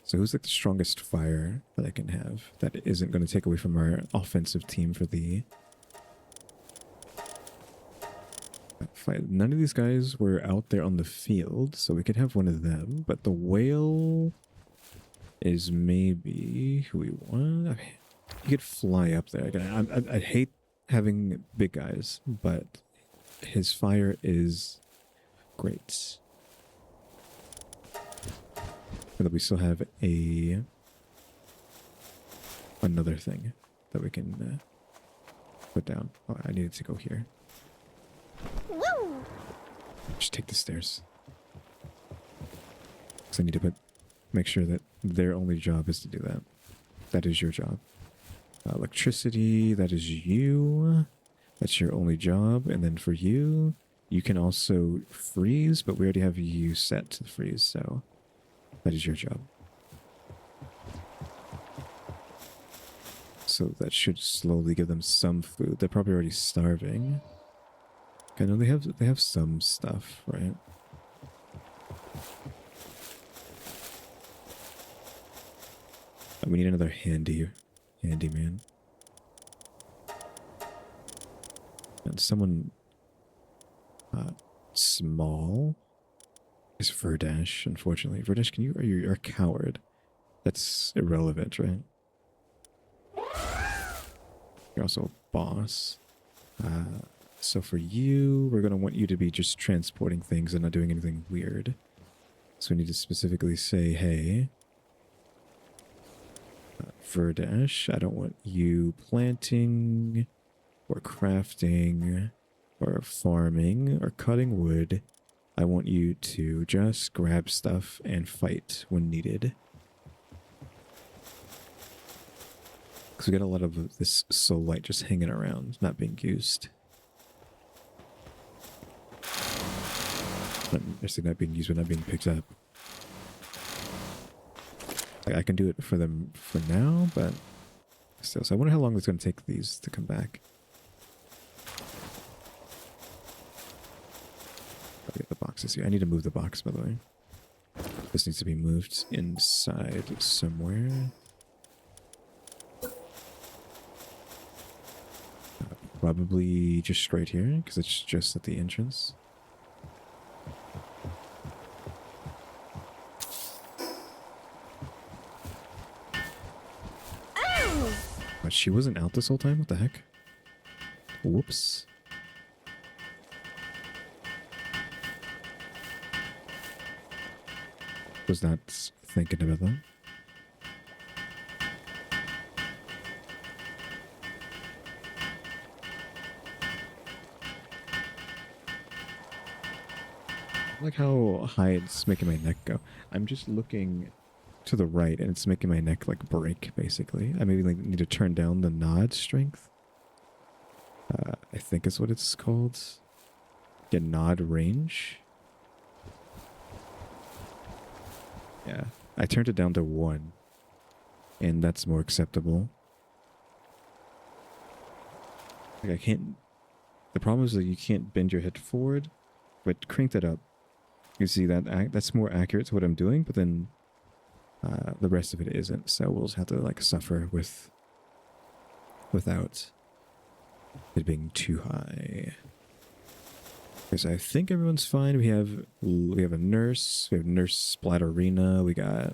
So who's like the strongest fire that I can have that isn't going to take away from our offensive team for the fight? None of these guys were out there on the field, so we could have one of them. But the whale is maybe who we want. I mean, you could fly up there. I hate having big guys, but his fire is great. And then we still have another thing that we can put down. Oh, I needed to go here. Woo! Just take the stairs. Because I need to make sure that their only job is to do that. That is your job. Electricity, that is you. That's your only job. And then for you, you can also freeze, but we already have you set to freeze, so that is your job. So that should slowly give them some food. They're probably already starving. I know they have some stuff, right? We need another handyman. And someone small is Verdash, unfortunately. Verdash, you're a coward. That's irrelevant, right? You're also a boss. So for you, we're going to want you to be just transporting things and not doing anything weird. So we need to specifically say, hey, Verdash, I don't want you planting or crafting or farming or cutting wood. I want you to just grab stuff and fight when needed. Because we got a lot of this soul light just hanging around, not being used. Not necessarily not being used, but not being picked up. I can do it for them for now, but still. So I wonder how long it's going to take these to come back. I'll get the boxes here. I need to move the box, by the way. This needs to be moved inside somewhere. Probably just right here, because it's just at the entrance. But she wasn't out this whole time? What the heck? Whoops. Was not thinking about that. I like how high it's making my neck go. I'm just looking to the right and it's making my neck like break, basically. I maybe like need to turn down the nod strength. I think is what it's called. Yeah, nod range. Yeah, I turned it down to 1. And that's more acceptable. Like I can't... The problem is that you can't bend your head forward. But crank that up. You see that that's more accurate to what I'm doing, but then the rest of it isn't. So we'll just have to like suffer without it being too high. Okay, so I think everyone's fine. We have a nurse. We have Nurse Splatterina. We got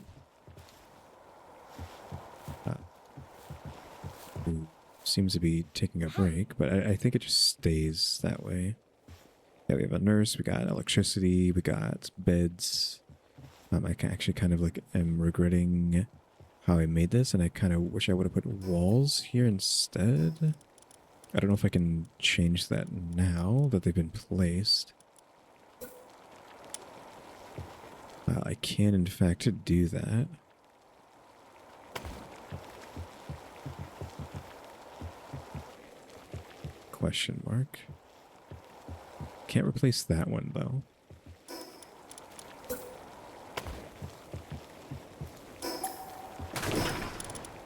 who seems to be taking a break, but I think it just stays that way. Yeah, we have a nurse. We got electricity. We got beds. I can actually kind of like am regretting how I made this, and I kind of wish I would have put walls here instead. I don't know if I can change that now that they've been placed. I can, in fact, do that. Question mark. Can't replace that one, though.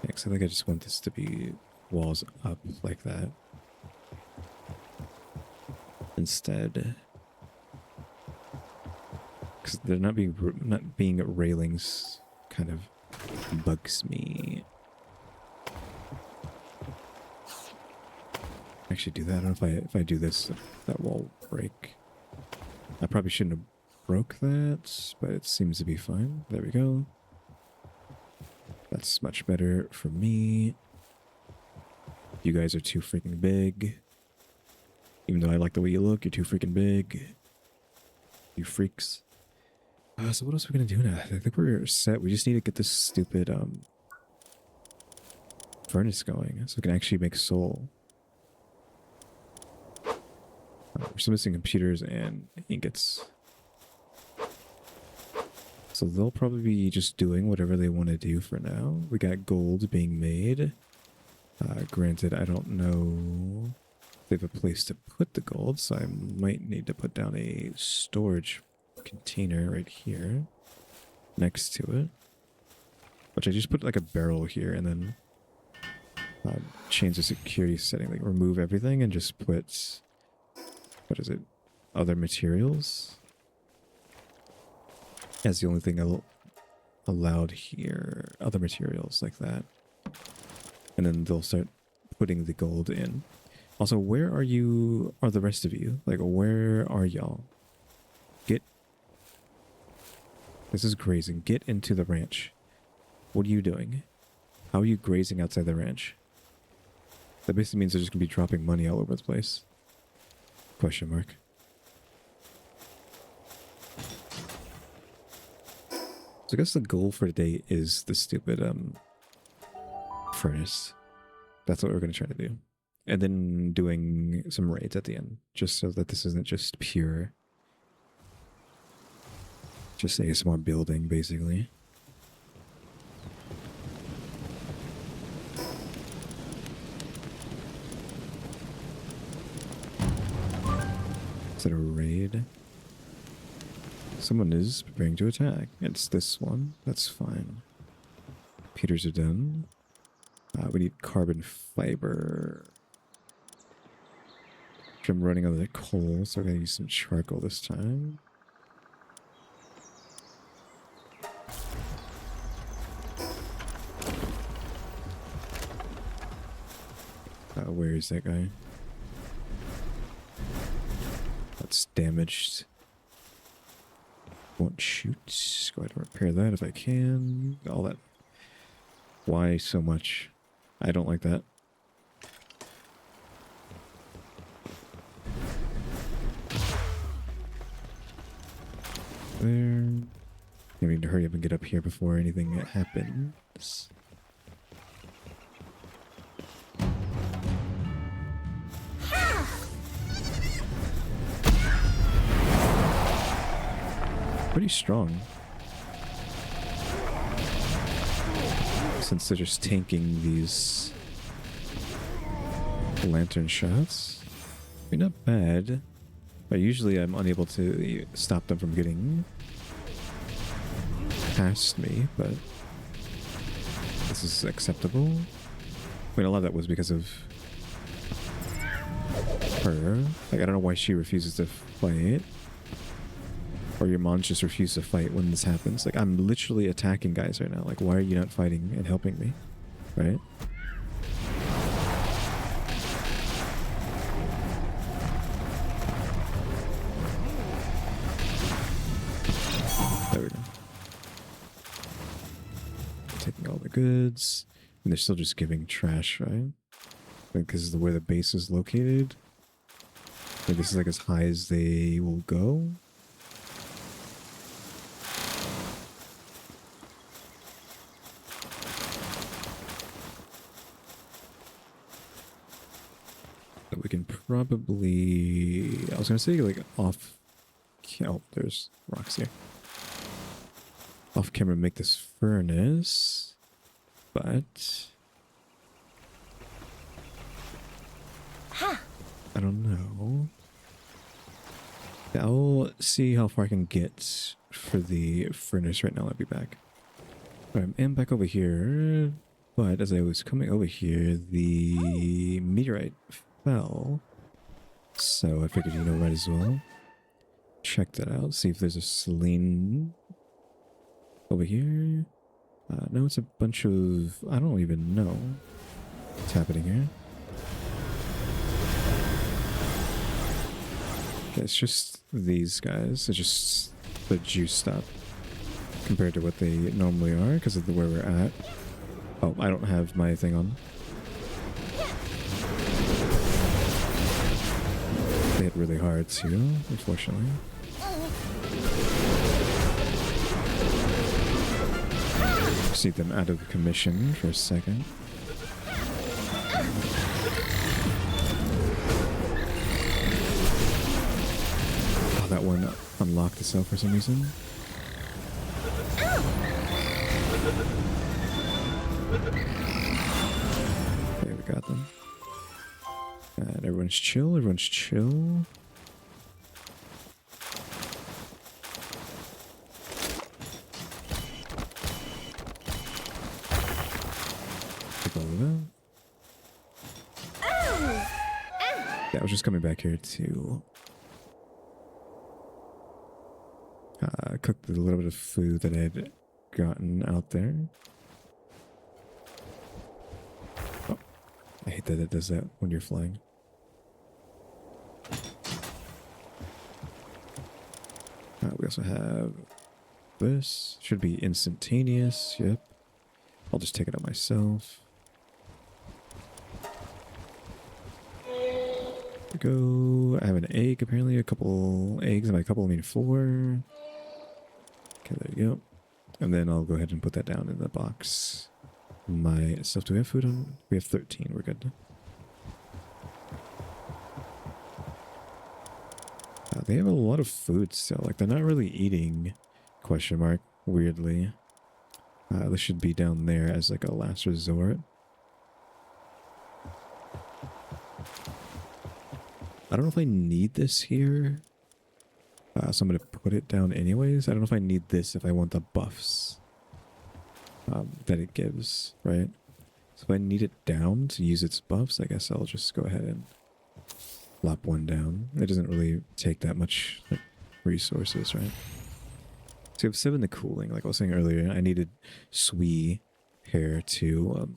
Yeah, 'cause I think I just want this to be walls up like that. Instead. Because they're not being railings kind of bugs me. Actually do that. I don't know if I do this, that wall break. I probably shouldn't have broke that, but it seems to be fine. There we go. That's much better for me. You guys are too freaking big. Even though I like the way you look, you're too freaking big. You freaks. So what else are we gonna do now? I think we're set. We just need to get this stupid furnace going so we can actually make soul. We're still missing computers and ingots. So they'll probably be just doing whatever they want to do for now. We got gold being made. Granted, I don't know if they have a place to put the gold, so I might need to put down a storage container right here next to it. Which I just put like a barrel here and then change the security setting, like remove everything and just put, what is it, other materials as the only thing allowed here. Other materials like that. And then they'll start putting the gold in. Also, where are the rest of you? Like, where are y'all? This is grazing. Get into the ranch. What are you doing? How are you grazing outside the ranch? That basically means they're just going to be dropping money all over the place. Question mark. So I guess the goal for today is the stupid furnace. That's what we're going to try to do. And then doing some raids at the end. Just so that this isn't just pure... just ASMR building, basically. Is it a raid? Someone is preparing to attack. It's this one. That's fine. Computers are done. We need carbon fiber. I'm running out of the coal, so I'm going to use some charcoal this time. Where is that guy? That's damaged. Won't shoot. Go ahead and repair that if I can. All that. Why so much? I don't like that. There. I need to hurry up and get up here before anything happens. Pretty strong. Since they're just tanking these lantern shots. I mean, not bad. But usually I'm unable to stop them from getting past me, but this is acceptable. I mean, a lot of that was because of her. Like, I don't know why she refuses to fight. Or your mom just refused to fight when this happens. Like, I'm literally attacking guys right now. Like, why are you not fighting and helping me? Right? goods. And they're still just giving trash, right? I think this is where the base is located. I think this is like as high as they will go. But we can probably... I was going to say like off... Oh, there's rocks here. Off camera make this furnace. But... I don't know. I'll see how far I can get for the furnace right now. I'll be back. Alright, I am back over here. But as I was coming over here, the meteorite fell. So I figured, you know, might as well check that out. See if there's a Selene over here. No, it's a bunch of... I don't even know what's happening here. Okay, it's just these guys. It's just the juice stuff compared to what they normally are because of where we're at. Oh, I don't have my thing on. They hit really hard too, unfortunately. See them out of commission for a second. Oh, that one unlocked itself for some reason. Okay, we got them. And everyone's chill, everyone's chill. Take all of that. Yeah, I was just coming back here to cook the little bit of food that I had gotten out there. Oh, I hate that it does that when you're flying. We also have this. Should be instantaneous. Yep. I'll just take it out myself. There we go. I have an egg, apparently. A couple eggs. And by a couple, I mean 4. Okay, there you go. And then I'll go ahead and put that down in the box. My stuff. Do we have food on? We have 13. We're good. They have a lot of food still. Like, they're not really eating, question mark, weirdly. This should be down there as like a last resort. I don't know if I need this here. So I'm going to put it down anyways. I don't know if I need this if I want the buffs that it gives, right? So if I need it down to use its buffs, I guess I'll just go ahead and flop one down. It doesn't really take that much like, resources, right? So you have 7 to cooling. Like I was saying earlier, I needed Sui hair to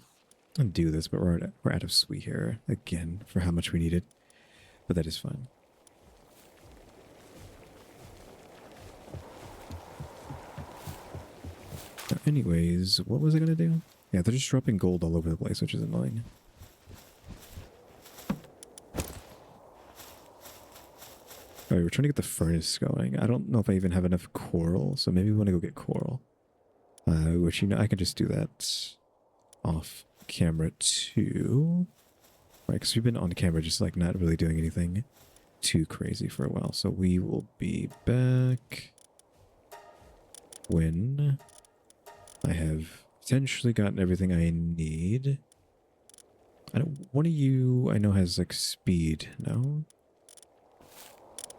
do this, but we're out of Sui hair again for how much we needed. But that is fine. Now, anyways, what was I gonna do? Yeah, they're just dropping gold all over the place, which is annoying. Alright, we're trying to get the furnace going. I don't know if I even have enough coral, so maybe we want to go get coral. Which, you know, I can just do that off camera too. Right, because we've been on camera just like not really doing anything too crazy for a while. So we will be back when I have potentially gotten everything I need. I don't, one of you I know has like speed, no?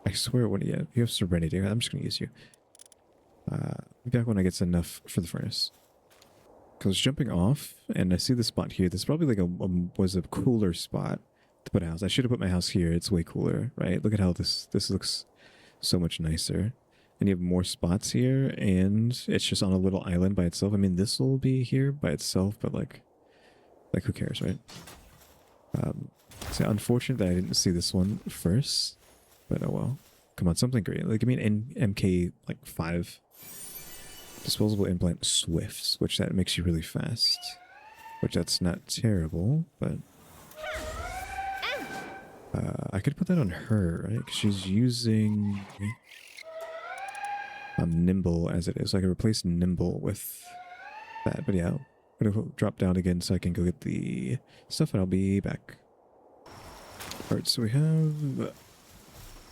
I swear, what do you have? You have Serenity. I'm just going to use you. Be back when I get enough for the furnace. Because I was jumping off, and I see the spot here. This probably like was a cooler spot to put a house. I should have put my house here. It's way cooler, right? Look at how this looks so much nicer. And you have more spots here, and it's just on a little island by itself. I mean, this will be here by itself, but like who cares, right? So unfortunate that I didn't see this one first. But oh well. Come on, something great. Like, give me an MK, like, 5. Disposable implant swifts, which that makes you really fast. Which that's not terrible, but I could put that on her, right? 'Cause she's using nimble as it is. So I could replace nimble with that. But yeah, I'm gonna drop down again so I can go get the stuff and I'll be back. Alright, so we have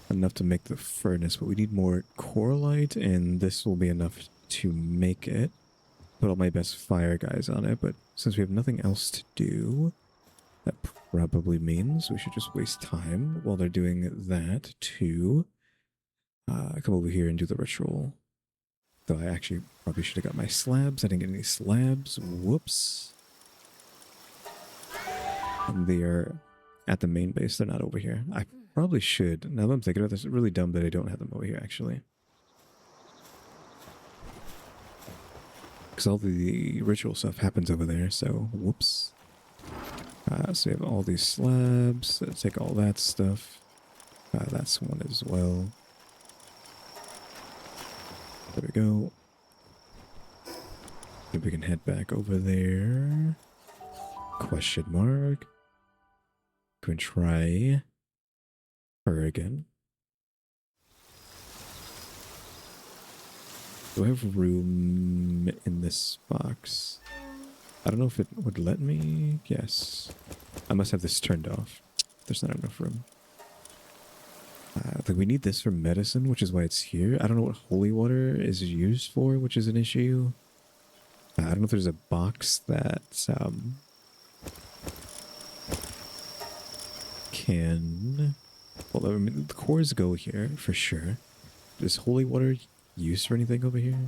enough to make the furnace, but we need more coralite, and this will be enough to make it. Put all my best fire guys on it, but since we have nothing else to do, that probably means we should just waste time while they're doing that to come over here and do the ritual. Though I actually probably should have got my slabs. I didn't get any slabs. Whoops. And they are at the main base. They're not over here. I probably should. Now that I'm thinking about this, it's really dumb that I don't have them over here, actually. Because all the ritual stuff happens over there, so whoops. So we have all these slabs. Let's take all that stuff. That's one as well. There we go. Maybe we can head back over there. Question mark. Go and try her again. Do I have room in this box? I don't know if it would let me. Yes. I must have this turned off. There's not enough room. Like we need this for medicine, which is why it's here. I don't know what holy water is used for, which is an issue. I don't know if there's a box that can... Well, I mean, the cores go here for sure. Is holy water used for anything over here?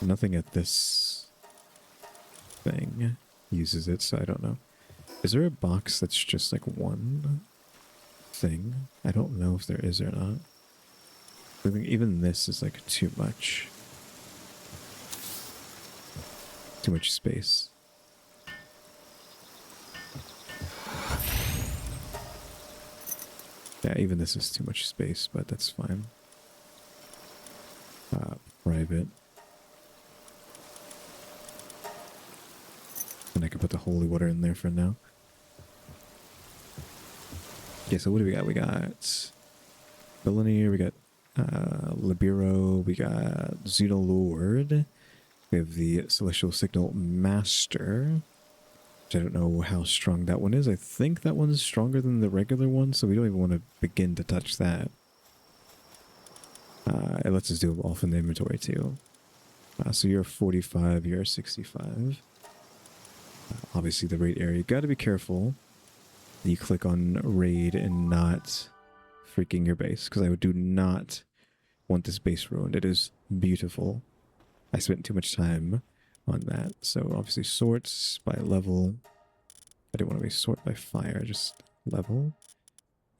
Nothing at this thing uses it, so I don't know. Is there a box that's just like one thing? I don't know if there is or not. I think even this is like too much. Too much space. Yeah, even this is too much space, but that's fine. Private. And I can put the holy water in there for now. Yeah, so what do we got? We got Billionaire, we got Libero, we got Xenolord, we have the Celestial Signal Master, which I don't know how strong that one is. I think that one's stronger than the regular one, so we don't even want to begin to touch that. It lets us do it all from the inventory too. So you're 45, you're 65. Obviously the raid area, got to be careful. You click on raid and not freaking your base, because I do not want this base ruined. It is beautiful. I spent too much time on that. So obviously sorts by level. I didn't want to be sort by fire, just level.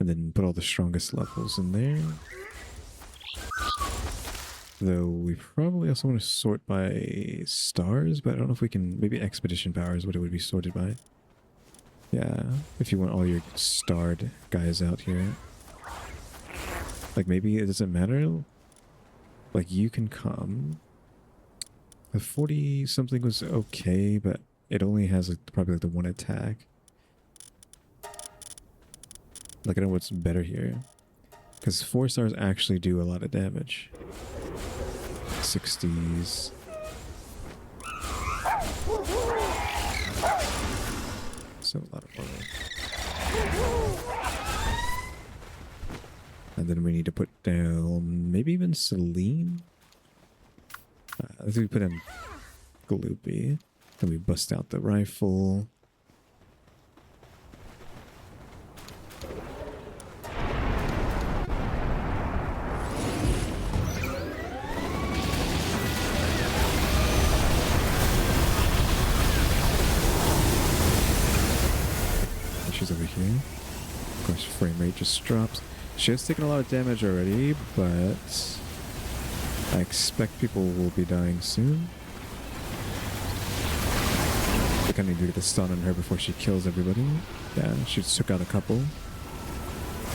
And then put all the strongest levels in there. Though we probably also want to sort by stars, but I don't know if we can. Maybe expedition power is what it would be sorted by. Yeah, if you want all your starred guys out here. Like maybe it doesn't matter. Like you can come. The 40 something was okay, but it only has like probably like the one attack. Like I know what's better here. Because 4 stars actually do a lot of damage. 60s. So a lot of fun. And then we need to put down maybe even Celine. I think we put in Gloopy. Then we bust out the rifle. She's over here. Of course, frame rate just drops. She has taken a lot of damage already, but I expect people will be dying soon. I kind of need to get the stun on her before she kills everybody. Yeah, she just took out a couple.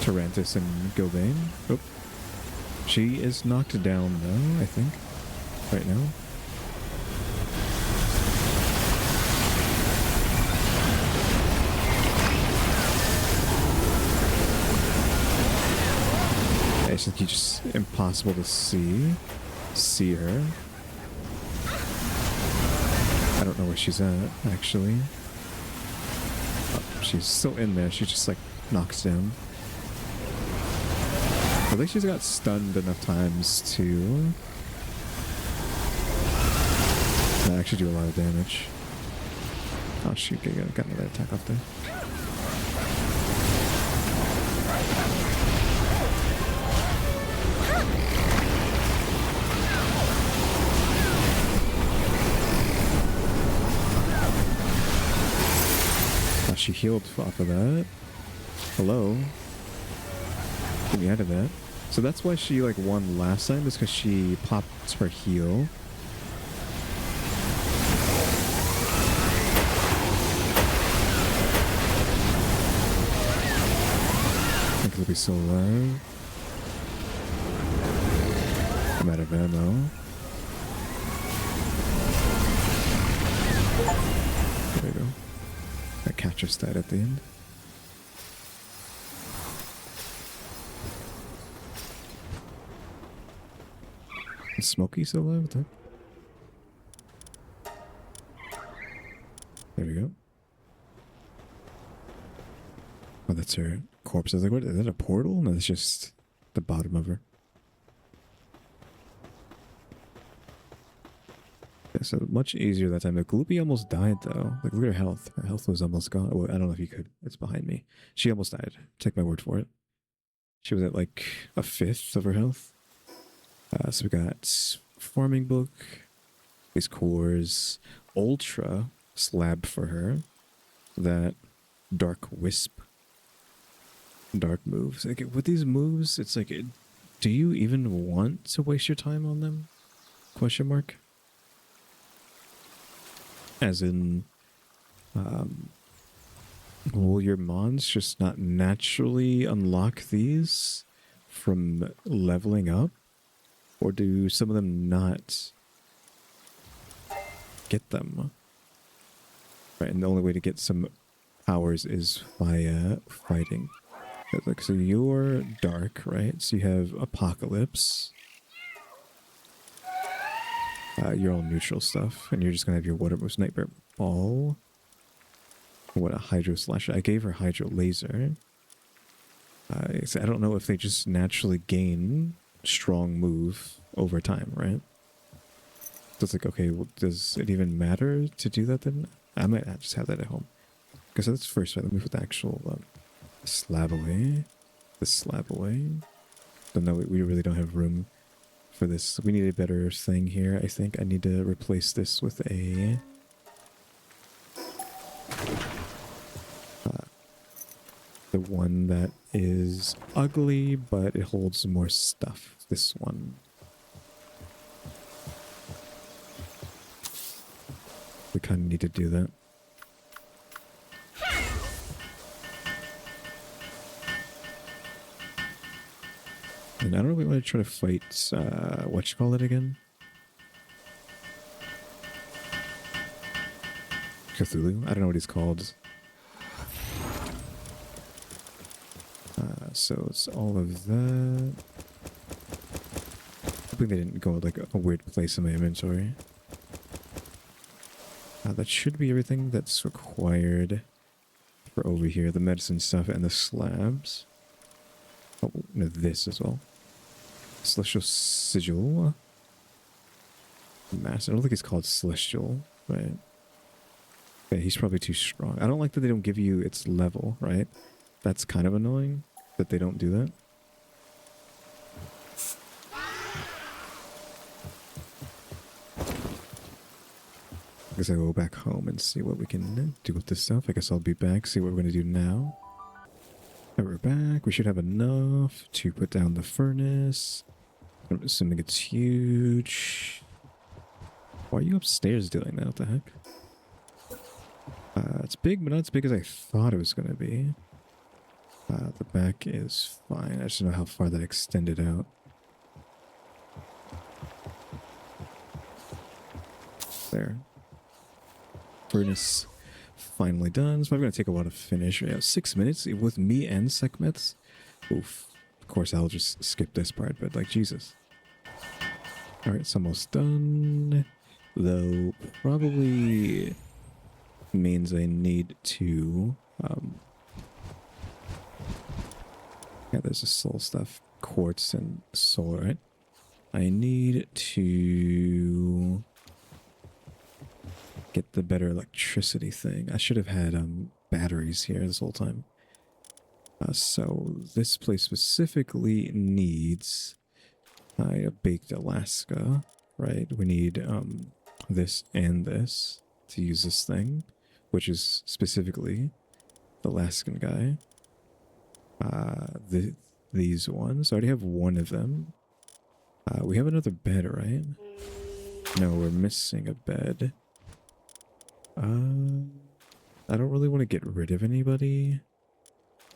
Tarantus and Gilbane. Oh. She is knocked down though, I think, right now. I think it's just impossible to see her. I don't know where she's at, actually. Oh, she's still in there. She just, like, knocks down. I think she's got stunned enough times to actually do a lot of damage. Oh, shoot. Got another attack off there. She healed off of that. Hello. Get me out of that. So that's why she like won last time, is because she popped her heal. I think it'll be so alive. I'm out of ammo. There we go. That catcher stat at the end. Is Smokey still alive? What the heck? There we go. Oh, that's her corpse. I was like, what? Is that a portal? No, that's just the bottom of her. Yeah, so much easier that time. The Gloopy almost died though. Like, look at her health. Her health was almost gone. Well, I don't know if you could. It's behind me. She almost died. Take my word for it. She was at like a fifth of her health. So we got farming book, these cores, ultra slab for her, that dark wisp, dark moves. Like with these moves, it's like, do you even want to waste your time on them? Question mark. As in, will your mons just not naturally unlock these from leveling up? Or do some of them not get them? Right, and the only way to get some powers is by fighting. Like, so you're dark, right? So you have Apocalypse. You're all neutral stuff, and you're just gonna have your water moves, Nightmare Ball. What a Hydro Slasher. I gave her Hydro Laser. So I don't know if they just naturally gain strong move over time, right? So it's like, okay, well, does it even matter to do that then? I might just have that at home. Okay, so that's first, right? Let me put the actual slab away. This slab away. But no, we really don't have room for this. We need a better thing here, I think. I need to replace this with a... the one that is ugly, but it holds more stuff. This one. We kind of need to do that. And I don't really want to try to fight, what you call it again? Cthulhu? I don't know what he's called. So it's all of that. Hoping they didn't go like a weird place in my inventory. That should be everything that's required for over here. The medicine stuff and the slabs. Oh, no, this as well. Celestial Sigil. Mass. I don't think it's called Celestial, right? Yeah, he's probably too strong. I don't like that they don't give you its level, right? That's kind of annoying that they don't do that. I guess I'll go back home and see what we can do with this stuff. I guess I'll be back, see what we're going to do now. And we're back. We should have enough to put down the furnace. I'm assuming it's huge. Why are you upstairs doing that? What the heck? It's big, but not as big as I thought it was going to be. The back is fine. I just don't know how far that extended out. There. Furnace finally done. It's probably going to take a while to finish. Yeah, 6 minutes with me and Sekhmet. Oof. Of course, I'll just skip this part, but like, Jesus. Alright, it's almost done. Though, probably means I need to... yeah, there's the soul stuff. Quartz and soul, right? I need to... get the better electricity thing. I should have had batteries here this whole time. So this place specifically needs a baked Alaska, right? We need this and this to use this thing, which is specifically the Alaskan guy. These ones. I already have one of them. We have another bed, right? No, we're missing a bed. I don't really want to get rid of anybody.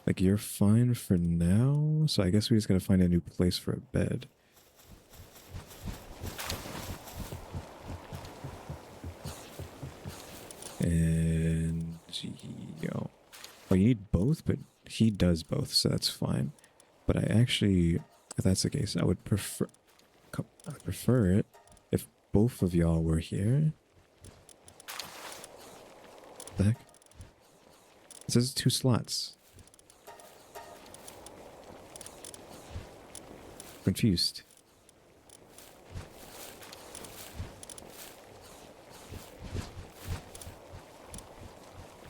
Like, you're fine for now, so I guess we just gotta find a new place for a bed. And... yo. Oh, you need both, but he does both, so that's fine. But I actually, if that's the case, I would prefer it if both of y'all were here. What the heck? It says 2 slots. Confused.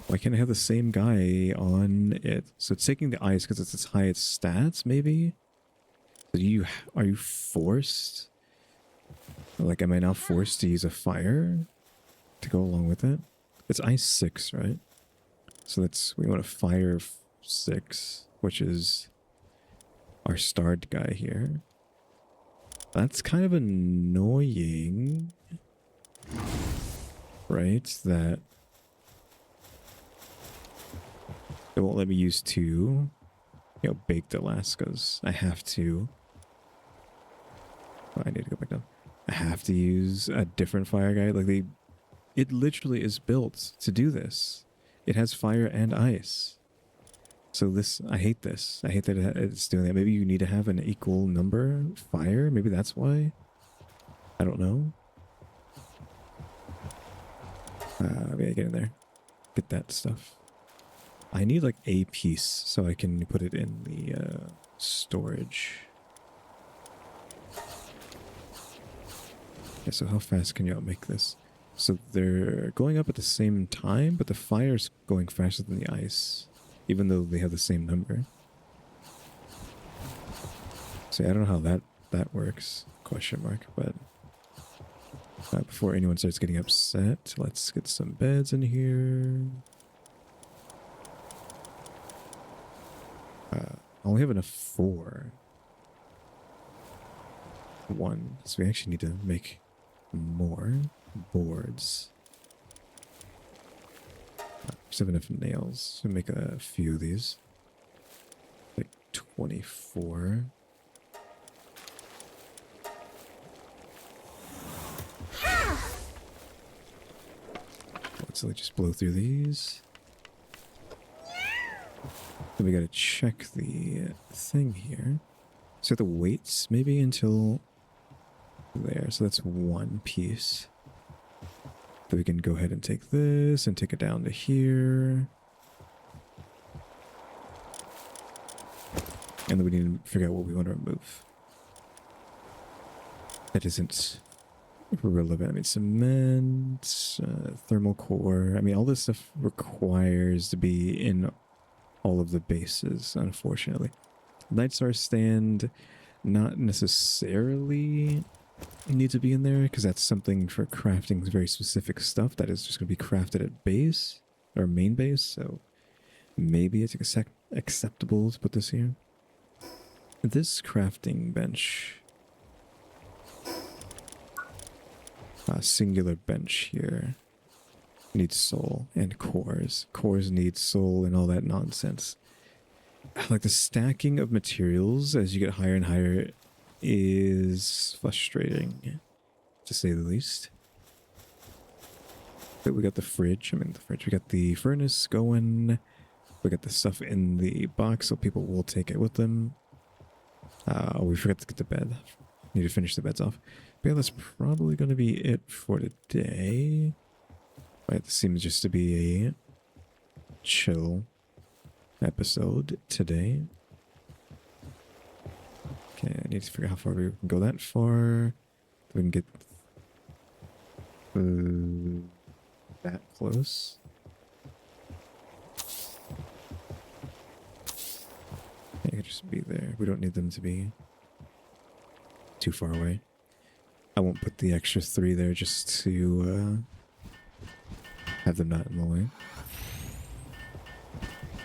Why can't I have the same guy on it? So it's taking the ice because it's its highest stats, maybe? So are you forced? Like, am I now forced to use a fire to go along with it? It's ice 6, right? So we want a fire 6, which is our starred guy here. That's kind of annoying, right? That it won't let me use 2, baked Alaskas. I have to. Oh, I need to go back down. I have to use a different fire guy. Like, it literally is built to do this. It has fire and ice. So I hate this. I hate that it's doing that. Maybe you need to have an equal number fire. Maybe that's why. I don't know. Yeah, get in there. Get that stuff. I need like a piece so I can put it in the storage. Yeah, so how fast can y'all make this? So they're going up at the same time, but the fire's going faster than the ice. Even though they have the same number. So I don't know how that works. Question mark. But before anyone starts getting upset, let's get some beds in here. I only have enough for 1. So we actually need to make more boards. Just have enough nails to make a few of these. Like 24. Let's just blow through these. Then we gotta check the thing here. So the weights maybe until there. So that's 1 piece. So we can go ahead and take this and take it down to here. And then we need to figure out what we want to remove. That isn't relevant. I mean, cement, thermal core. I mean, all this stuff requires to be in all of the bases, unfortunately. Nightstar stand, not necessarily need to be in there because that's something for crafting very specific stuff that is just going to be crafted at base or main base. So maybe it's acceptable to put this here. This crafting bench, singular bench here, needs soul and cores. Cores need soul and all that nonsense. Like the stacking of materials as you get higher and higher is frustrating, to say the least. But we got the fridge. I mean, the fridge. We got the furnace going. We got the stuff in the box, so people will take it with them. Oh, we forgot to get the bed. Need to finish the beds off. But yeah, that's probably going to be it for today. Right, this seems just to be a chill episode today. Okay, I need to figure out how far we can go that far. We can get that close. They could just be there. We don't need them to be too far away. I won't put the extra 3 there just to have them not in the way.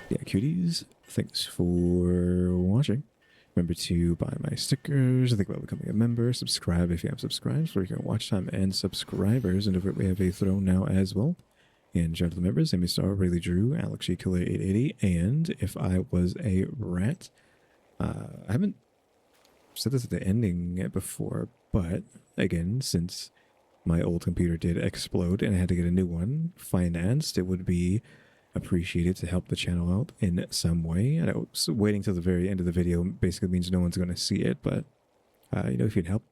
Yeah, cuties, thanks for watching. Remember to buy my stickers, think about becoming a member, subscribe if you haven't subscribed, so you can watch time and subscribers. And over we have a throne now as well. And shout out to the members, EmmyStarr, RaleyDrew, alexgkiller 880, and If I Was a Rat. I haven't said this at the ending before, but again, since my old computer did explode and I had to get a new one financed, it would be appreciated to help the channel out in some way. And I was waiting till the very end of the video basically means no one's going to see it, but you know, if you'd help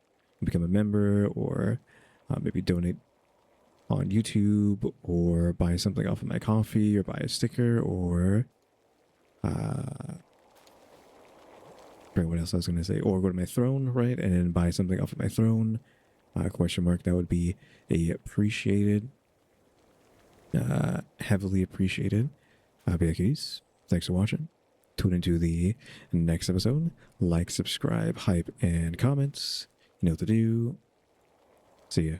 become a member or maybe donate on YouTube or buy something off of my Kofi or buy a sticker or what else I was going to say, or go to my throne, right, and then buy something off of my throne, question mark, that would be appreciated, heavily appreciated. Kyuuties, thanks for watching. Tune into the next episode. Like, subscribe, hype, and comments. You know what to do. See ya.